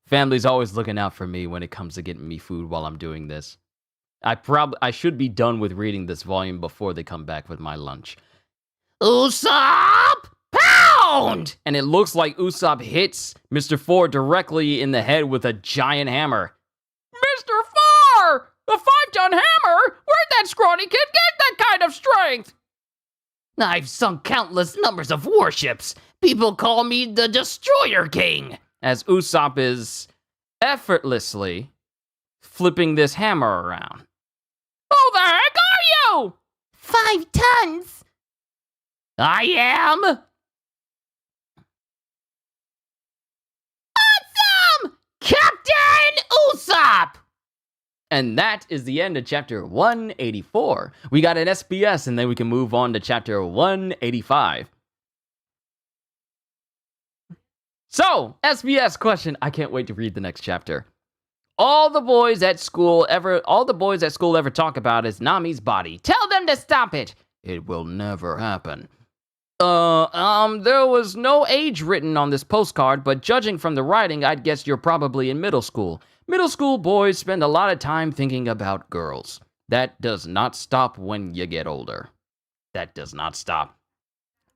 Family's always looking out for me when it comes to getting me food while I'm doing this. I should be done with reading this volume before they come back with my lunch. Usopp! Pound! And it looks like Usopp hits Mr. 4 directly in the head with a giant hammer. Mr. 4! A 5-ton hammer? Where'd that scrawny kid get that kind of strength? I've sunk countless numbers of warships. People call me the Destroyer King. As Usopp is effortlessly flipping this hammer around. Who the heck are you? 5 tons! I am... Awesome! Captain Usopp! And that is the end of chapter 184. We got an SBS, and then we can move on to chapter 185. So, SBS question. I can't wait to read the next chapter. All the boys at school ever talk about is Nami's body. Tell them to stop it. It will never happen. There was no age written on this postcard, but judging from the writing, I'd guess you're probably in middle school. Middle school boys spend a lot of time thinking about girls. That does not stop when you get older. That does not stop.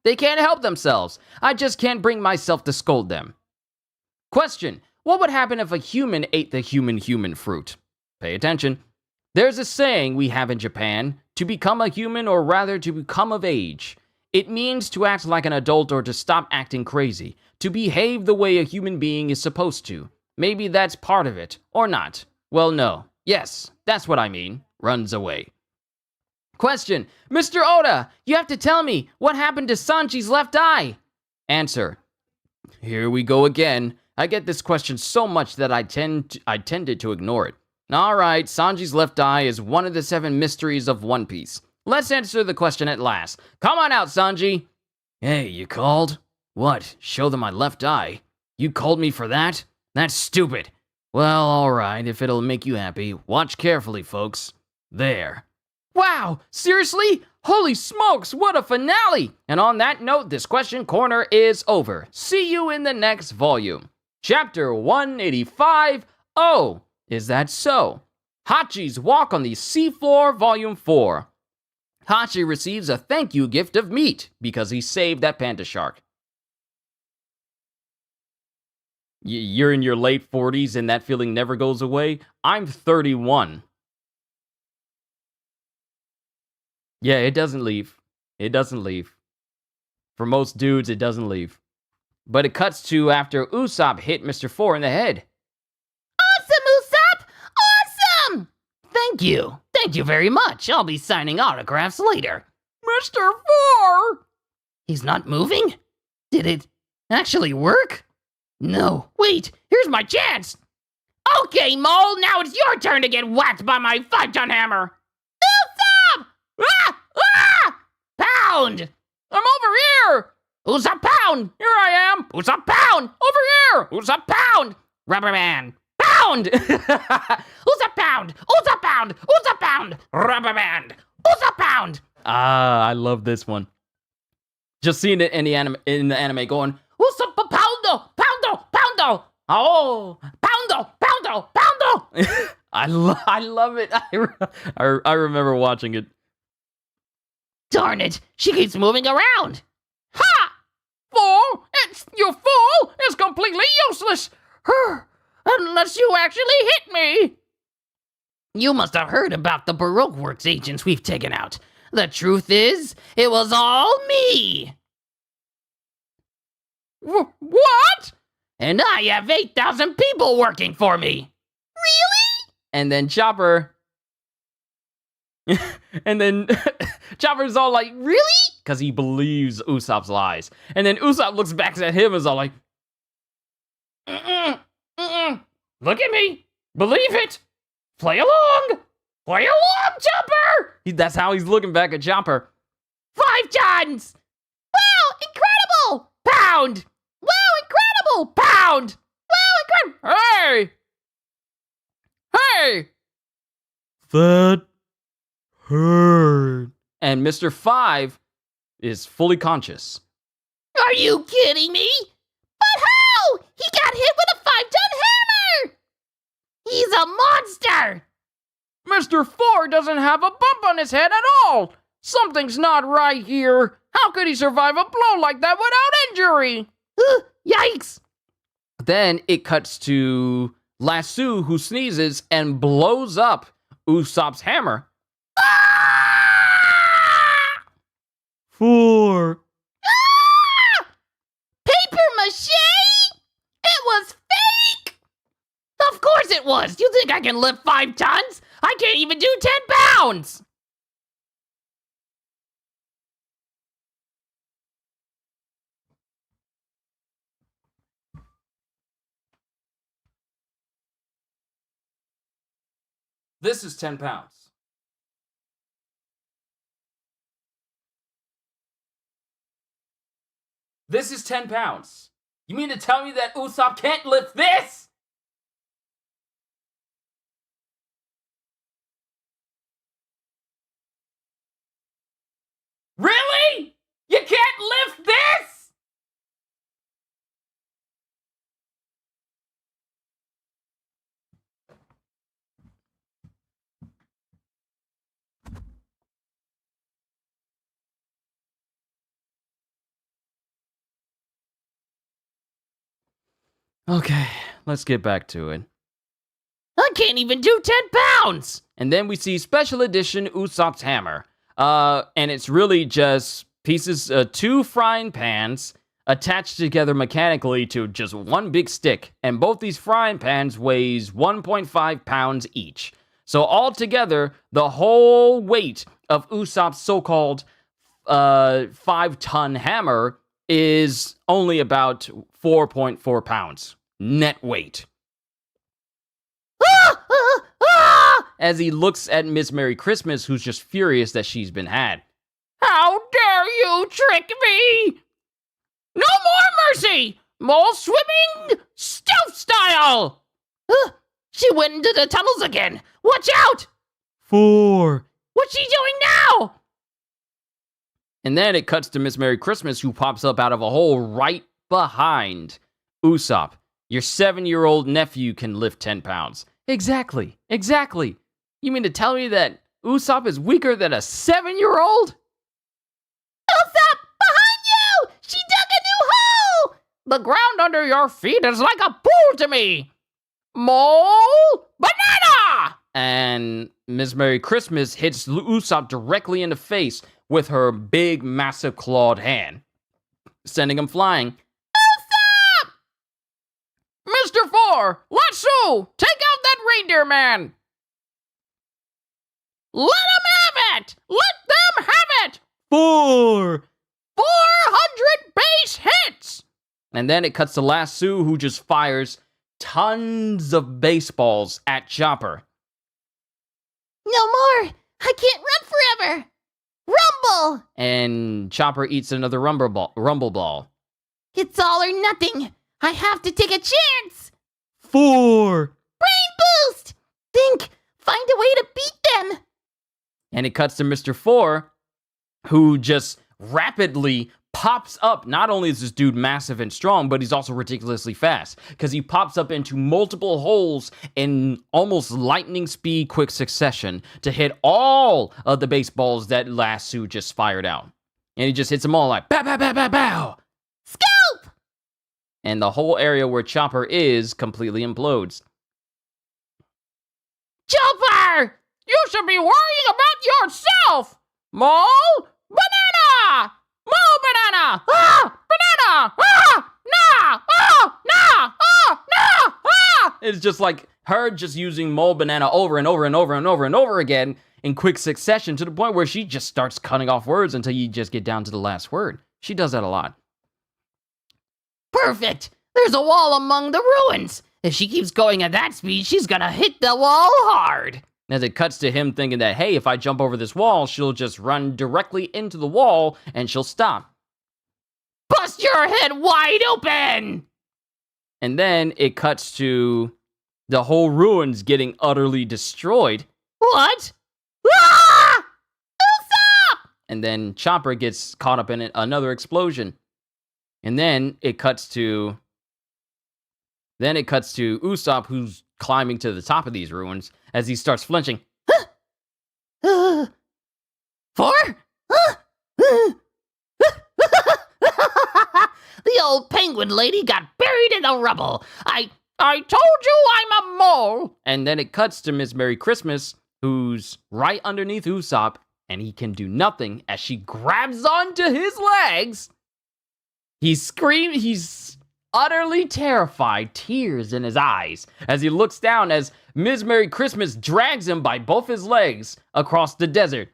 They can't help themselves. I just can't bring myself to scold them. Question. What would happen if a human ate the human fruit? Pay attention. There's a saying we have in Japan, to become a human or rather to become of age. It means to act like an adult or to stop acting crazy, to behave the way a human being is supposed to. Maybe that's part of it, or not. Well, no. Yes, that's what I mean. Runs away. Question. Mr. Oda, you have to tell me, what happened to Sanji's left eye? Answer. Here we go again. I get this question so much that I tended to ignore it. Alright, Sanji's left eye is one of the 7 mysteries of One Piece. Let's answer the question at last. Come on out, Sanji. Hey, you called? What, show them my left eye? You called me for that? That's stupid. Well, alright, if it'll make you happy. Watch carefully, folks. There. Wow, seriously? Holy smokes, what a finale! And on that note, this question corner is over. See you in the next volume. Chapter 185. Oh, is that so? Hachi's Walk on the Seafloor, Volume 4. Hachi receives a thank you gift of meat because he saved that panda shark. You're in your late 40s and that feeling never goes away? I'm 31. Yeah, it doesn't leave. It doesn't leave. For most dudes, it doesn't leave. But it cuts to after Usopp hit Mr. 4 in the head. Awesome, Usopp! Awesome! Thank you. Thank you very much. I'll be signing autographs later. Mr. 4! He's not moving? Did it actually work? No. Wait, here's my chance! Okay, Mole, now it's your turn to get whacked by my 5-ton hammer! Usopp! Ah! Ah! Pound! I'm over here! Usopp, pound! Here I am! Usopp, pound! Over here! Usopp, pound! Rubber man, pound! Usopp, pound! Usopp, pound! Usopp, pound! Rubber band! Usopp, pound! Ah, I love this one. Just seeing it in the anime going, Usopp, poundo! Poundo! Poundo! Oh! Poundo! Poundo! Poundo! I love it. I remember watching it. Darn it! She keeps moving around! Ha! Fool! Your fool is completely useless! Unless you actually hit me! You must have heard about the Baroque Works agents we've taken out. The truth is, it was all me! What? And I have 8,000 people working for me! And then Chopper... and then Chopper's all like, really? Because he believes Usopp's lies. And then Usopp looks back at him and is all like, Look at me! Believe it! Play along! Play along, Chopper! that's how he's looking back at Chopper. 5 tons! Wow, incredible! Pound! Wow, incredible! Pound! Wow, incredible! Hey! Hey! That hurt. And Mr. 5 is fully conscious. Are you kidding me? But how? He got hit with a 5-ton hammer! He's a monster! Mr. 4 doesn't have a bump on his head at all! Something's not right here! How could he survive a blow like that without injury? Yikes! Then it cuts to Lasso, who sneezes and blows up Usopp's hammer. Ah! 4. Ah! Paper mache? It was fake! Of course it was! You think I can lift 5 tons? I can't even do 10 pounds! This is 10 pounds. This is 10 pounds. You mean to tell me that Usopp can't lift this? Really? You can't lift this? Okay, let's get back to it. I can't even do 10 pounds! And then we see Special Edition Usopp's Hammer. And it's really just pieces, 2 frying pans attached together mechanically to just one big stick. And both these frying pans weighs 1.5 pounds each. So altogether, the whole weight of Usopp's so-called 5-ton hammer is only about 4.4 pounds net weight. As he looks at Miss Merry Christmas, who's just furious that she's been had. How dare you trick me! No more mercy! More swimming stealth style! She went into the tunnels again! Watch out! 4. What's she doing now? And then it cuts to Miss Merry Christmas, who pops up out of a hole right behind Usopp. Your 7-year-old nephew can lift 10 pounds. Exactly. You mean to tell me that Usopp is weaker than a 7-year-old? Usopp, behind you! She dug a new hole! The ground under your feet is like a pool to me. Mole banana! And Ms. Merry Christmas hits Usopp directly in the face with her big, massive clawed hand, sending him flying. Mr. Four, let's go! Take out that reindeer man! Let him have it! Let them have it! 4! 400 base hits! And then it cuts to Lasso, who just fires tons of baseballs at Chopper. No more! I can't run forever! Rumble! And Chopper eats another rumble ball. It's all or nothing! I have to take a chance! 4! Brain boost! Think! Find a way to beat them! And it cuts to Mr. 4, who just rapidly pops up. Not only is this dude massive and strong, but he's also ridiculously fast, because he pops up into multiple holes in almost lightning speed quick succession to hit all of the baseballs that Lasso just fired out. And he just hits them all like, bow, bow, bow, bow, bow. Scoop! And the whole area where Chopper is completely implodes. Chopper! You should be worrying about yourself! Mole banana! Mole banana! Ah! Banana! Ah! Nah! Ah! Nah! Ah! Nah! Ah! It's just like her just using Mole Banana over and over and over and over and over again in quick succession to the point where she just starts cutting off words until you just get down to the last word. She does that a lot. Perfect! There's a wall among the ruins! If she keeps going at that speed, she's gonna hit the wall hard! As it cuts to him thinking that, hey, if I jump over this wall, she'll just run directly into the wall and she'll stop. Bust your head wide open! And then it cuts to the whole ruins getting utterly destroyed. What? Ah! Usopp! And then Chopper gets caught up in another explosion. And then it cuts to Usopp, who's climbing to the top of these ruins as he starts flinching. 4? The old penguin lady got buried in the rubble. I told you I'm a mole! And then it cuts to Miss Merry Christmas, who's right underneath Usopp, and he can do nothing as she grabs onto his legs. He's utterly terrified, tears in his eyes, as he looks down as Ms. Merry Christmas drags him by both his legs across the desert.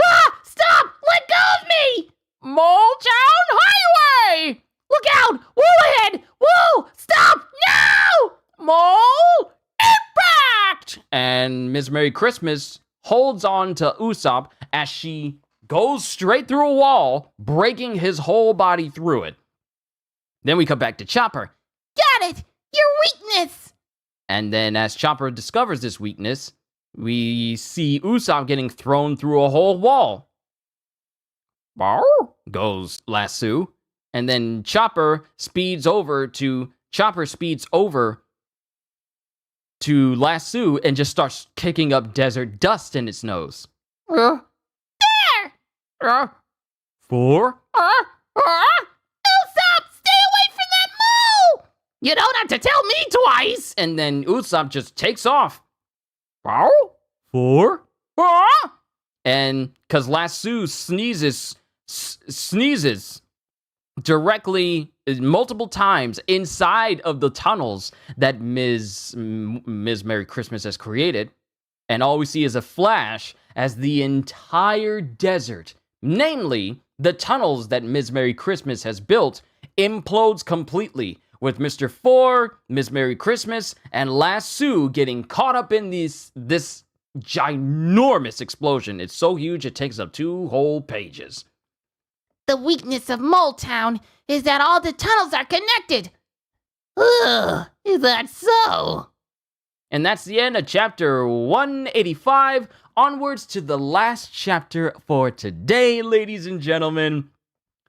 Ah! Stop! Let go of me! Mole Town Highway! Look out! Whoa ahead! Whoa! Stop! No! Mole Impact! And Ms. Merry Christmas holds on to Usopp as she goes straight through a wall, breaking his whole body through it. Then we come back to Chopper. Got it! Your weakness! And then as Chopper discovers this weakness, we see Usopp getting thrown through a whole wall. Bow? Goes Lasso. And then Chopper speeds over to Lasso and just starts kicking up desert dust in its nose. There! 4? Usopp! Stay away from that mole! You don't have to tell me twice! And then Usopp just takes off. Bow? 4? Ah! And because Lasso sneezes directly multiple times inside of the tunnels that Ms. Merry Christmas has created. And all we see is a flash as the entire desert, namely the tunnels that Ms. Merry Christmas has built, implodes completely, with Mr. 4, Ms. Merry Christmas, and Lasso getting caught up in this ginormous explosion. It's so huge it takes up 2 whole pages. The weakness of Mole Town is that all the tunnels are connected. Ugh, is that so? And that's the end of chapter 185. Onwards to the last chapter for today, ladies and gentlemen.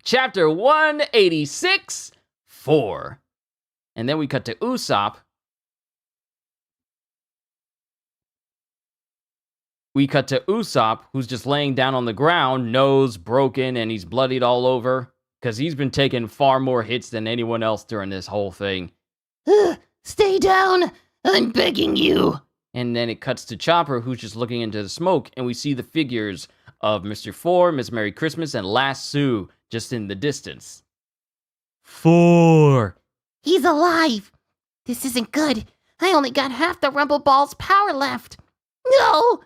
Chapter 186, 4. And then we cut to Usopp we cut to Usopp, who's just laying down on the ground, nose broken, and he's bloodied all over, because he's been taking far more hits than anyone else during this whole thing. Stay down! I'm begging you! And then it cuts to Chopper, who's just looking into the smoke, and we see the figures of Mr. Four, Miss Merry Christmas, and Last Sue just in the distance. 4. He's alive! This isn't good. I only got half the Rumble Ball's power left. No!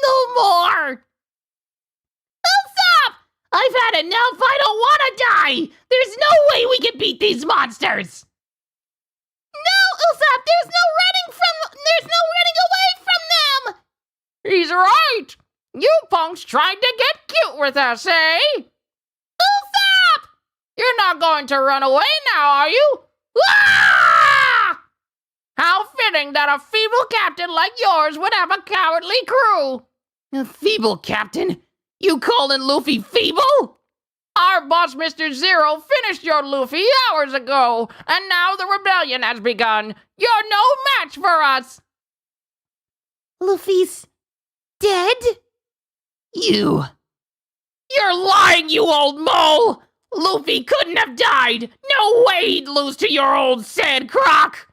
No more! Stop! I've had enough! I don't want to die! There's no way we can beat these monsters! No, Usopp! There's no running away from them! He's right! You punks tried to get cute with us, eh? Usopp! You're not going to run away now, are you? Ah! How fitting that a feeble captain like yours would have a cowardly crew! A feeble captain? You calling Luffy feeble? Our boss, Mr. Zero, finished your Luffy hours ago, and now the rebellion has begun. You're no match for us! Luffy's dead? You're lying, you old mole! Luffy couldn't have died! No way he'd lose to your old sad croc!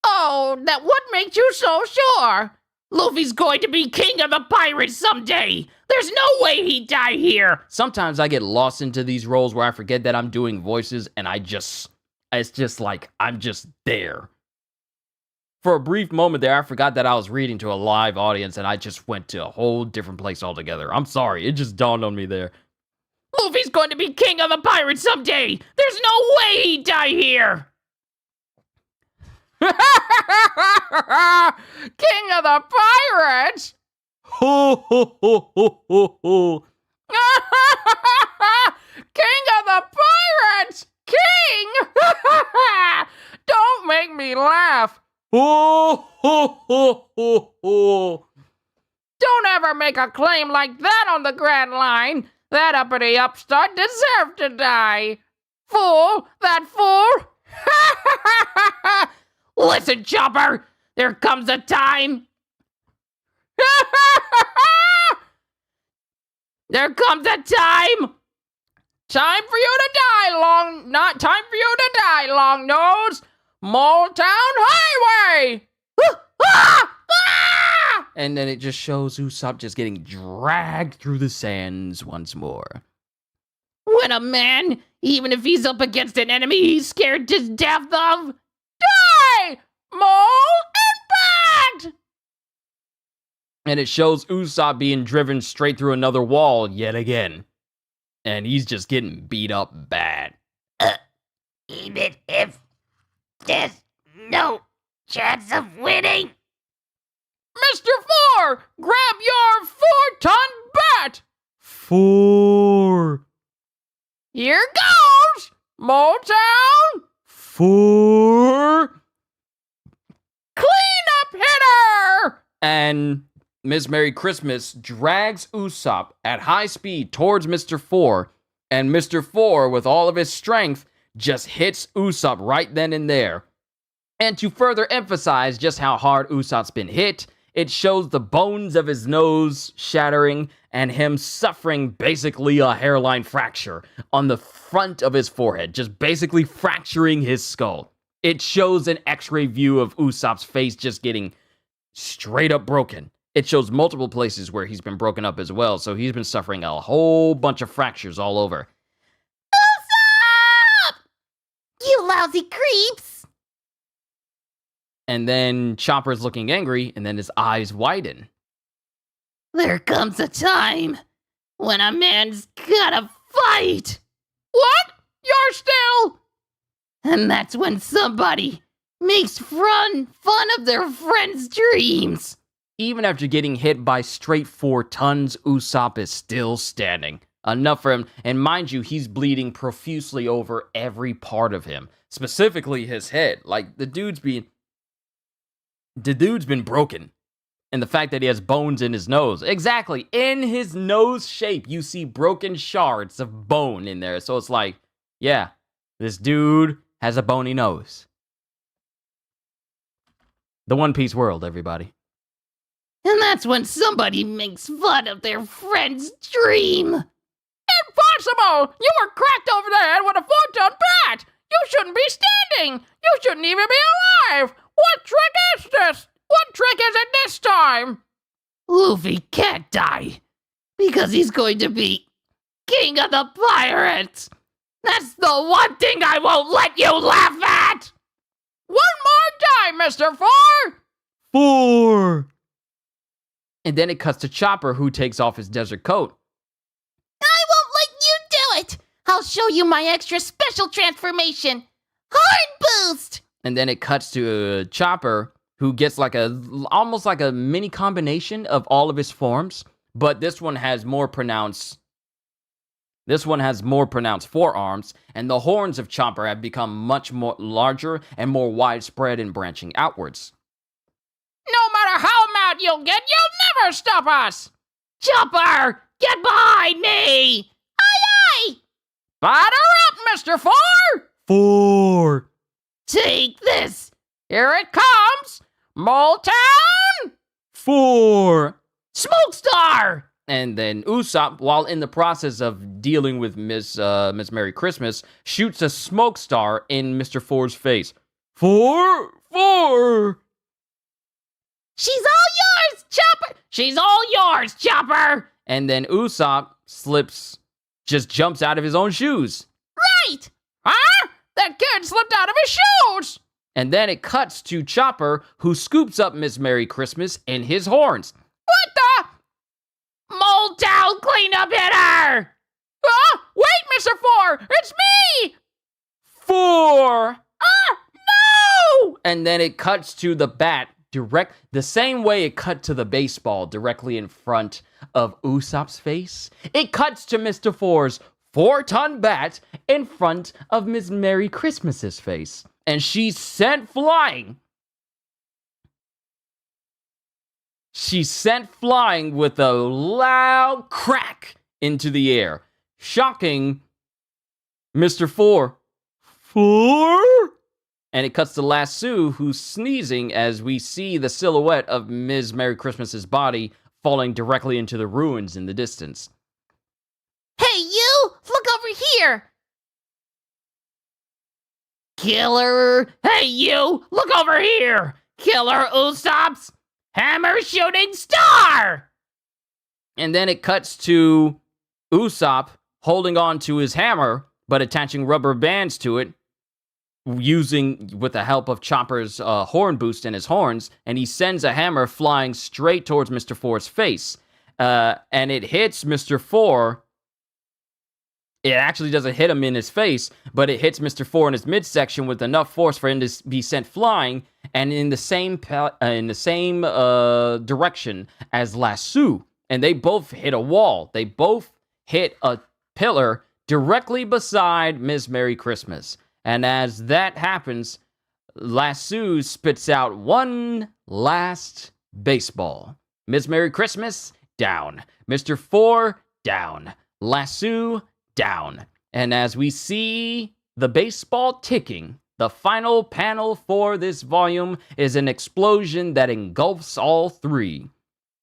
Oh, that what makes you so sure? Luffy's going to be king of the pirates someday! There's no way he'd die here! Sometimes I get lost into these roles where I forget that I'm doing voices, and it's just like, I'm just there. For a brief moment there, I forgot that I was reading to a live audience, and I just went to a whole different place altogether. I'm sorry, it just dawned on me there. Luffy's going to be king of the pirates someday! There's no way he'd die here! King of the pirates? Ho, ho, ho, ho, ho, ho. King of the pirates! King! Don't make me laugh. Ho, ho, ho, ho, ho. Don't ever make a claim like that on the Grand Line. That uppity upstart deserved to die. Fool! That fool! Listen, Chopper! There comes a time... There comes a time! Time for you to die, Not time for you to die, Long Nose! Mole Town Highway! And then it just shows Usopp just getting dragged through the sands once more. When a man, even if he's up against an enemy he's scared to death of... Die! Mole Impact! And it shows Usopp being driven straight through another wall yet again. And he's just getting beat up bad. Even if there's no chance of winning. Mr. Four, grab your 4-ton bat! 4. Here goes! Motown! 4. Cleanup hitter! And Miss Merry Christmas drags Usopp at high speed towards Mr. Four, and Mr. Four, with all of his strength, just hits Usopp right then and there. And to further emphasize just how hard Usopp's been hit, it shows the bones of his nose shattering and him suffering basically a hairline fracture on the front of his forehead, just basically fracturing his skull. It shows an x-ray view of Usopp's face just getting straight up broken. It shows multiple places where he's been broken up as well, so he's been suffering a whole bunch of fractures all over. Usopp! You lousy creeps! And then Chopper's looking angry, and then his eyes widen. There comes a time when a man's gotta fight! What? You're still... And that's when somebody makes fun of their friend's dreams. Even after getting hit by straight 4 tons, Usopp is still standing. Enough for him, and mind you, he's bleeding profusely over every part of him. Specifically his head. Like, the dude's been broken. And the fact that he has bones in his nose. Exactly, in his nose shape, you see broken shards of bone in there. So it's like, yeah, this dude has a bony nose. The One Piece world, everybody. That's when somebody makes fun of their friend's dream. Impossible! You were cracked over the head with a 4-ton bat! You shouldn't be standing! You shouldn't even be alive! What trick is this? What trick is it this time? Luffy can't die because he's going to be king of the pirates. That's the one thing I won't let you laugh at! One more time, Mr. Four! 4. And then it cuts to Chopper, who takes off his desert coat. I won't let you do it! I'll show you my extra special transformation. Horn boost! And then it cuts to Chopper, who gets almost like a mini combination of all of his forms, but this one has more pronounced forearms, and the horns of Chopper have become much more larger and more widespread and branching outwards. No matter how mad you'll get, you'll never stop us! Chopper, get behind me! Aye, aye! Batter up, Mr. Four! 4. Take this! Here it comes! Molten! 4. Smoke Star! And then Usopp, while in the process of dealing with Miss Merry Christmas, shoots a smoke star in Mr. Four's face. 4. She's all yours, Chopper! She's all yours, Chopper! And then Usopp just jumps out of his own shoes. Right! Huh? That kid slipped out of his shoes! And then it cuts to Chopper, who scoops up Miss Merry Christmas in his horns. What the? Moltown cleanup hitter! Wait, Mr. Four! It's me! 4. No! And then it cuts to the bat, the same way it cut to the baseball directly in front of Usopp's face. It cuts to Mr. Four's 4-ton bat in front of Miss Merry Christmas's face. And she's sent flying. She's sent flying with a loud crack into the air, shocking Mr. Four. 4? And it cuts to Lasso, who's sneezing as we see the silhouette of Ms. Merry Christmas's body falling directly into the ruins in the distance. Hey, you! Look over here! Killer! Hey, you! Look over here! Killer Usopp's hammer shooting star! And then it cuts to Usopp holding on to his hammer, but attaching rubber bands to it, with the help of Chopper's horn boost in his horns, and he sends a hammer flying straight towards Mr. Four's face. And it hits Mr. Four. It actually doesn't hit him in his face, but it hits Mr. Four in his midsection with enough force for him to be sent flying, and in the same direction as Lasso. And they both hit a wall. They both hit a pillar directly beside Miss Merry Christmas. And as that happens, Lasso spits out one last baseball. Miss Merry Christmas, down. Mr. Four, down. Lasso, down. And as we see the baseball ticking, the final panel for this volume is an explosion that engulfs all three.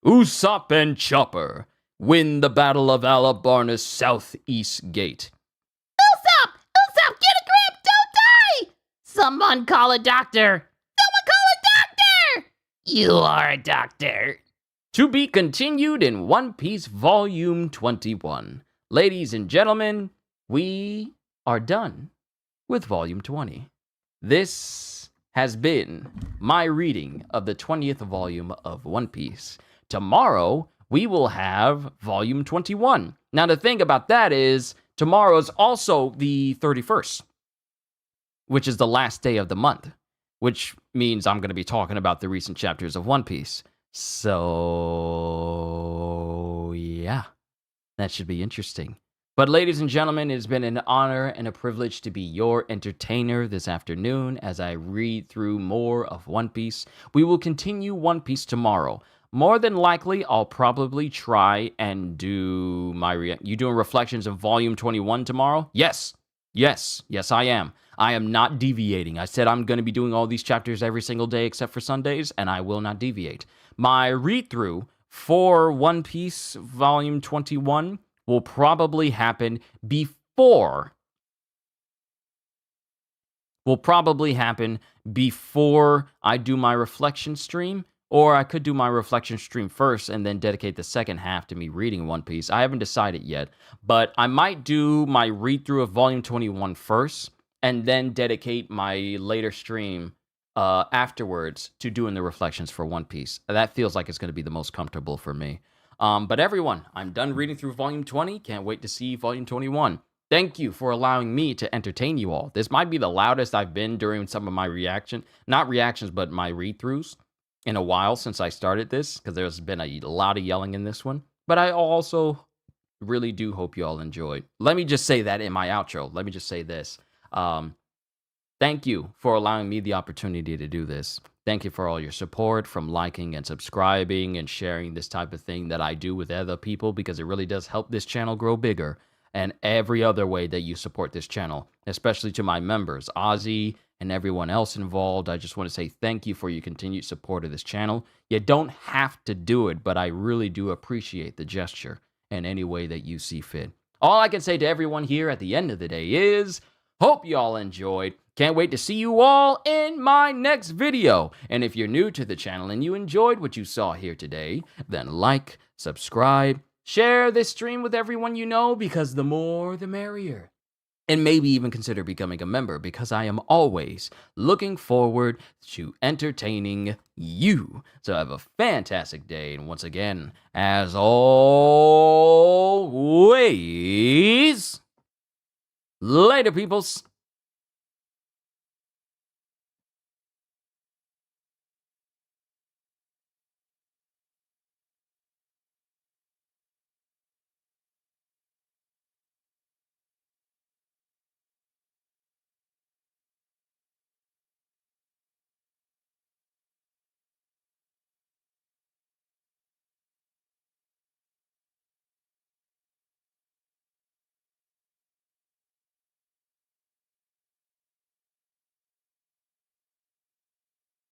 Usopp and Chopper win the Battle of Alubarna's southeast gate. Usopp! Usopp, get a grip! Don't die! Someone call a doctor! Someone call a doctor! You are a doctor. To be continued in One Piece Volume 21. Ladies and gentlemen, we are done with Volume 20. This has been my reading of the 20th volume of One Piece. Tomorrow, we will have Volume 21. Now, the thing about that is, tomorrow is also the 31st, which is the last day of the month, which means I'm going to be talking about the recent chapters of One Piece. So, yeah, that should be interesting. But ladies and gentlemen, it has been an honor and a privilege to be your entertainer this afternoon as I read through more of One Piece. We will continue One Piece tomorrow. More than likely, I'll probably try and do my... You doing reflections of Volume 21 tomorrow? Yes, I am. I am not deviating. I said I'm going to be doing all these chapters every single day except for Sundays, and I will not deviate. My read-through for One Piece Volume 21 will probably happen before I do my reflection stream, or I could do my reflection stream first and then dedicate the second half to me reading One Piece. I haven't decided yet, but I might do my read-through of Volume 21 first, and then dedicate my later stream afterwards to doing the reflections for One Piece. That feels like it's going to be the most comfortable for me. But everyone, I'm done reading through Volume 20. Can't wait to see Volume 21. Thank you for allowing me to entertain you all. This might be the loudest I've been during some of my not reactions, but my read-throughs in a while since I started this, because there's been a lot of yelling in this one. But I also really do hope you all enjoyed. Let me just say that in my outro. Let me just say this. Thank you for allowing me the opportunity to do this. Thank you for all your support, from liking and subscribing and sharing this type of thing that I do with other people, because it really does help this channel grow bigger. And every other way that you support this channel, especially to my members, Ozzy, and everyone else involved. I just want to say thank you for your continued support of this channel. You don't have to do it, but I really do appreciate the gesture in any way that you see fit. All I can say to everyone here at the end of the day is, hope you all enjoyed. Can't wait to see you all in my next video. And if you're new to the channel and you enjoyed what you saw here today, then like, subscribe, share this stream with everyone you know, because the more the merrier. And maybe even consider becoming a member, because I am always looking forward to entertaining you. So have a fantastic day. And once again, as always, later, peoples.